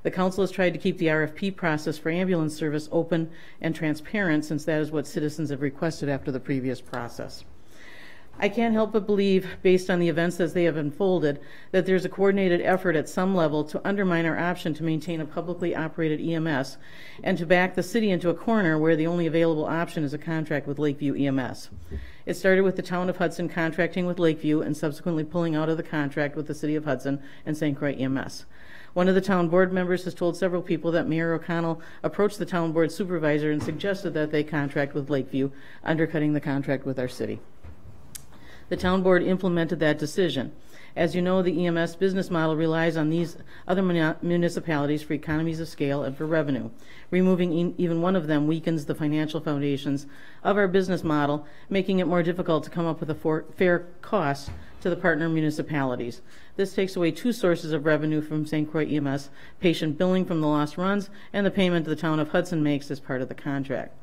D: The council has tried to keep the RFP process for ambulance service open and transparent, since that is what citizens have requested after the previous process. I can't help but believe, based on the events as they have unfolded, that there's a coordinated effort at some level to undermine our option to maintain a publicly operated EMS and to back the city into a corner where the only available option is a contract with Lakeview EMS. It started with the town of Hudson contracting with Lakeview and subsequently pulling out of the contract with the city of Hudson and St. Croix EMS. One of the town board members has told several people that Mayor O'Connell approached the town board supervisor and suggested that they contract with Lakeview, undercutting the contract with our city. The town board implemented that decision. As you know, the EMS business model relies on these other municipalities for economies of scale and for revenue. Removing even one of them weakens the financial foundations of our business model, making it more difficult to come up with a fair cost to the partner municipalities. This takes away 2 sources of revenue from St. Croix EMS, patient billing from the lost runs, and the payment the town of Hudson makes as part of the contract.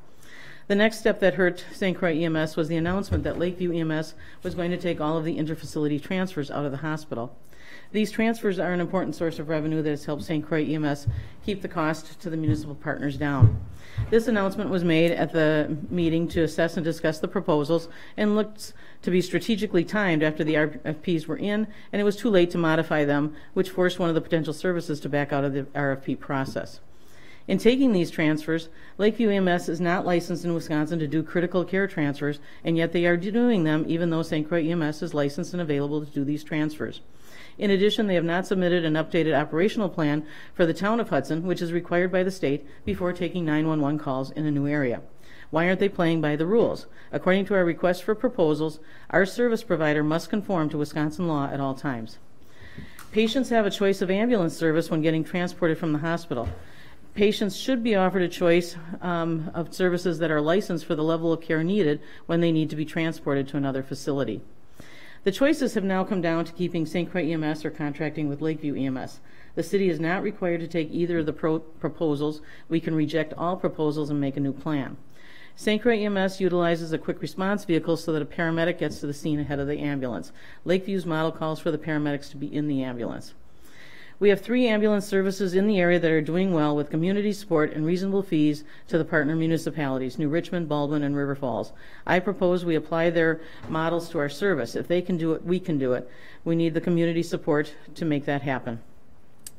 D: The next step that hurt St. Croix EMS was the announcement that Lakeview EMS was going to take all of the interfacility transfers out of the hospital. These transfers are an important source of revenue that has helped St. Croix EMS keep the cost to the municipal partners down. This announcement was made at the meeting to assess and discuss the proposals and looked to be strategically timed after the RFPs were in, and it was too late to modify them, which forced one of the potential services to back out of the RFP process. In taking these transfers, Lakeview EMS is not licensed in Wisconsin to do critical care transfers, and yet they are doing them even though St. Croix EMS is licensed and available to do these transfers. In addition, they have not submitted an updated operational plan for the town of Hudson, which is required by the state, before taking 911 calls in a new area. Why aren't they playing by the rules? According to our request for proposals, our service provider must conform to Wisconsin law at all times. Patients have a choice of ambulance service when getting transported from the hospital. Patients should be offered a choice of services that are licensed for the level of care needed when they need to be transported to another facility. The choices have now come down to keeping St. Croix EMS or contracting with Lakeview EMS. The city is not required to take either of the proposals. We can reject all proposals and make a new plan. St. Croix EMS utilizes a quick response vehicle so that a paramedic gets to the scene ahead of the ambulance. Lakeview's model calls for the paramedics to be in the ambulance. We have 3 ambulance services in the area that are doing well with community support and reasonable fees to the partner municipalities, New Richmond, Baldwin, and River Falls. I propose we apply their models to our service. If they can do it, we can do it. We need the community support to make that happen.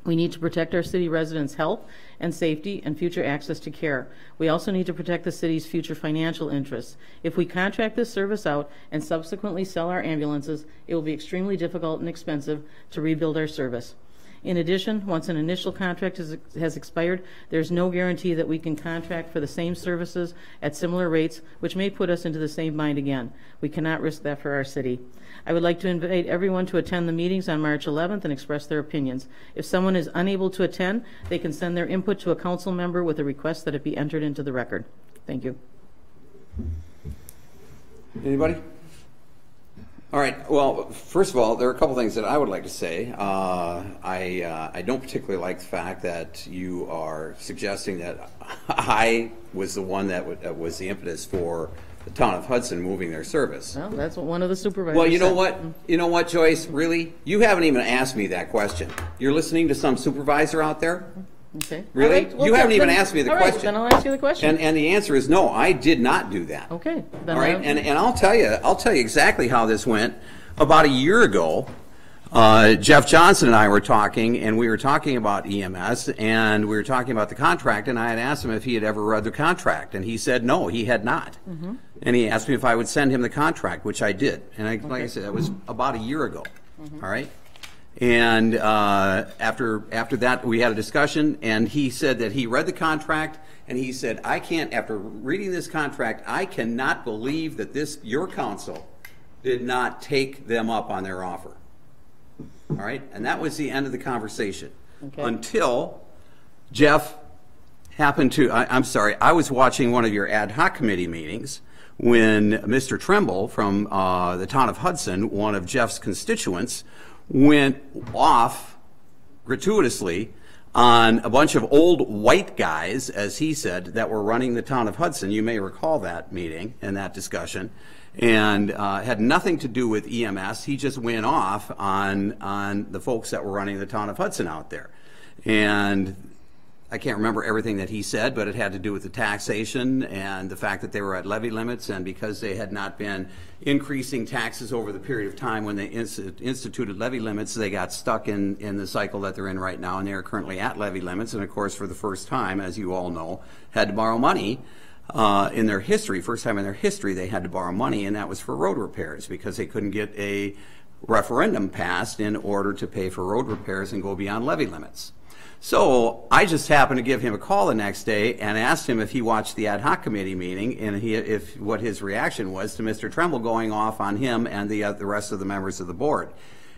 D: We need to protect our city residents' health and safety and future access to care. We also need to protect the city's future financial interests. If we contract this service out and subsequently sell our ambulances, it will be extremely difficult and expensive to rebuild our service. In addition, once an initial contract has expired, there's no guarantee that we can contract for the same services at similar rates, which may put us into the same bind again. We cannot risk that for our city. I would like to invite everyone to attend the meetings on March 11th and express their opinions. If someone is unable to attend, they can send their input to a council member with a request that it be entered into the record. Thank you.
A: Anybody? All right. Well, first of all, there are a couple things that I would like to say. I don't particularly like the fact that you are suggesting that I was the one that was the impetus for the town of Hudson moving their service.
D: Well, that's what one of the supervisors
A: Well, you know
D: said.
A: what? You know what, Joyce? Really? You haven't even asked me that question. You're listening to some supervisor out there?
D: Okay.
A: Really?
D: All right, well,
A: you haven't
D: then-
A: even asked me the
D: all right,
A: question.
D: then I'll ask you the question.
A: And the answer is no, I did not do that.
D: Okay. Then
A: All right, and I'll tell you exactly how this went. About a year ago, Jeff Johnson and I were talking, and we were talking about EMS, and we were talking about the contract, and I had asked him if he had ever read the contract, and he said no, he had not.
D: Mhm.
A: And he asked me if I would send him the contract, which I did. And like I said, that was about a year ago. All right. And after that, we had a discussion, and he said that he read the contract, and he said, I can't, after reading this contract, I cannot believe that your council did not take them up on their offer. All right? And that was the end of the conversation.
D: Okay.
A: Until Jeff happened to, I'm sorry, I was watching one of your ad hoc committee meetings when Mr. Trimble from the town of Hudson, one of Jeff's constituents, went off gratuitously on a bunch of old white guys, as he said, that were running the town of Hudson. You may recall that meeting and that discussion, and had nothing to do with EMS. He just went off on the folks that were running the town of Hudson out there. And I can't remember everything that he said, but it had to do with the taxation and the fact that they were at levy limits, and because they had not been increasing taxes over the period of time when they instituted levy limits, they got stuck in the cycle that they're in right now, and they are currently at levy limits, and of course for the first time, as you all know, had to borrow money in their history. First time in their history they had to borrow money, and that was for road repairs because they couldn't get a referendum passed in order to pay for road repairs and go beyond levy limits. So I just happened to give him a call the next day and asked him if he watched the ad hoc committee meeting and what his reaction was to Mr. Trimble going off on him and the rest of the members of the board.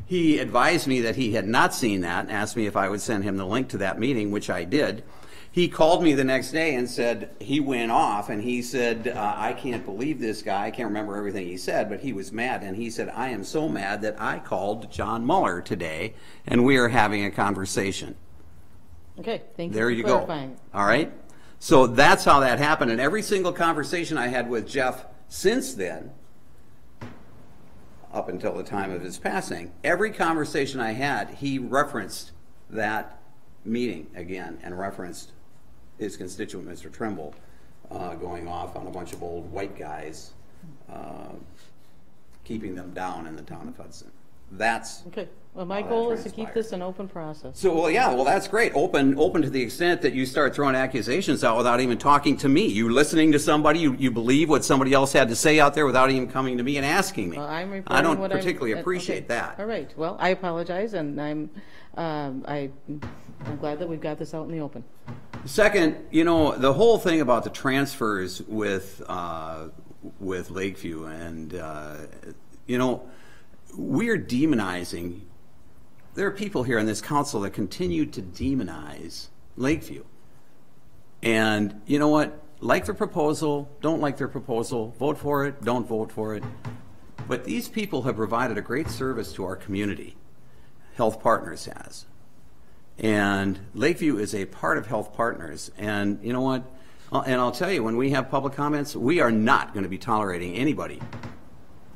A: He advised me that he had not seen that and asked me if I would send him the link to that meeting, which I did. He called me the next day and said he went off, and he said, I can't believe this guy. I can't remember everything he said, but he was mad. And he said, I am so mad that I called John Mueller today, and we are having a conversation.
D: Okay, thank you
A: There
D: for
A: you
D: clarifying.
A: go. All right? So that's how that happened. And every single conversation I had with Jeff since then, up until the time of his passing, every conversation I had, he referenced that meeting again and referenced his constituent, Mr. Trimble, going off on a bunch of old white guys, keeping them down in the town of Hudson. That's
D: Okay. Well, my
A: how
D: goal
A: that
D: is to keep
A: transpires.
D: this an open process.
A: So, well, yeah, well, that's great. Open to the extent that you start throwing accusations out without even talking to me. You listening to somebody, you believe what somebody else had to say out there without even coming to me and asking me.
D: Well, I'm
A: I
D: reporting
A: don't
D: what
A: particularly
D: okay.
A: appreciate that.
D: All right. Well, I apologize, and I'm glad that we've got this out in the open.
A: Second, you know, the whole thing about the transfers with Lakeview, and you know, we're demonizing. There are people here in this council that continue to demonize Lakeview. And you know what? Like their proposal, don't like their proposal, vote for it, don't vote for it. But these people have provided a great service to our community. Health Partners has. And Lakeview is a part of Health Partners. And you know what? And I'll tell you, when we have public comments, we are not going to be tolerating anybody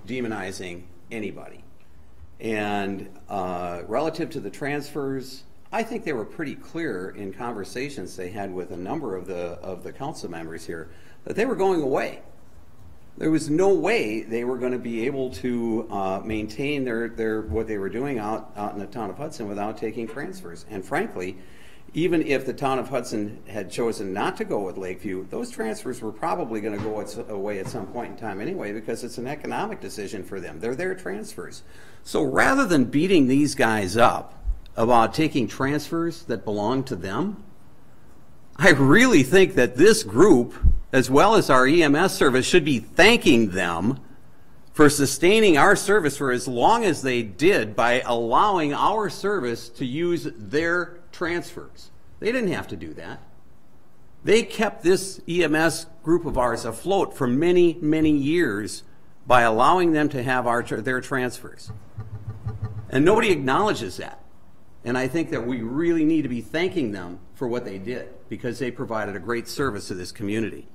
A: demonizing anybody. And relative to the transfers, I think they were pretty clear in conversations they had with a number of the council members here that they were going away. There was no way they were going to be able to maintain their what they were doing out in the town of Hudson without taking transfers. And frankly, even if the town of Hudson had chosen not to go with Lakeview, those transfers were probably going to go away at some point in time anyway, because it's an economic decision for them. They're their transfers. So rather than beating these guys up about taking transfers that belong to them, I really think that this group, as well as our EMS service, should be thanking them for sustaining our service for as long as they did by allowing our service to use their transfers. They didn't have to do that. They kept this EMS group of ours afloat for many, many years by allowing them to have their transfers. And nobody acknowledges that. And I think that we really need to be thanking them for what they did, because they provided a great service to this community.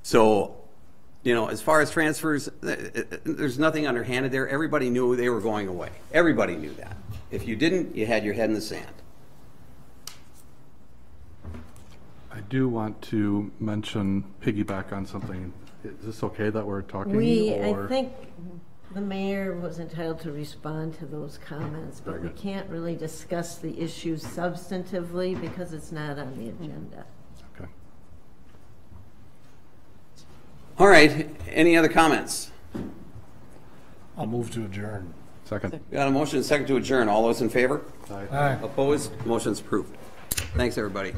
A: So, you know, as far as transfers, there's nothing underhanded there. Everybody knew they were going away. Everybody knew that. If you didn't, you had your head in the sand.
C: I do want to piggyback on something. Is this okay that we're talking?
P: I think the mayor was entitled to respond to those comments, but we can't really discuss the issue substantively because it's not on the agenda.
C: Okay.
A: All right. Any other comments?
G: I'll move to adjourn.
C: Second.
A: We got a motion and a second to adjourn. All those in favor?
G: Aye.
A: Opposed? Motion's approved. Thanks, everybody.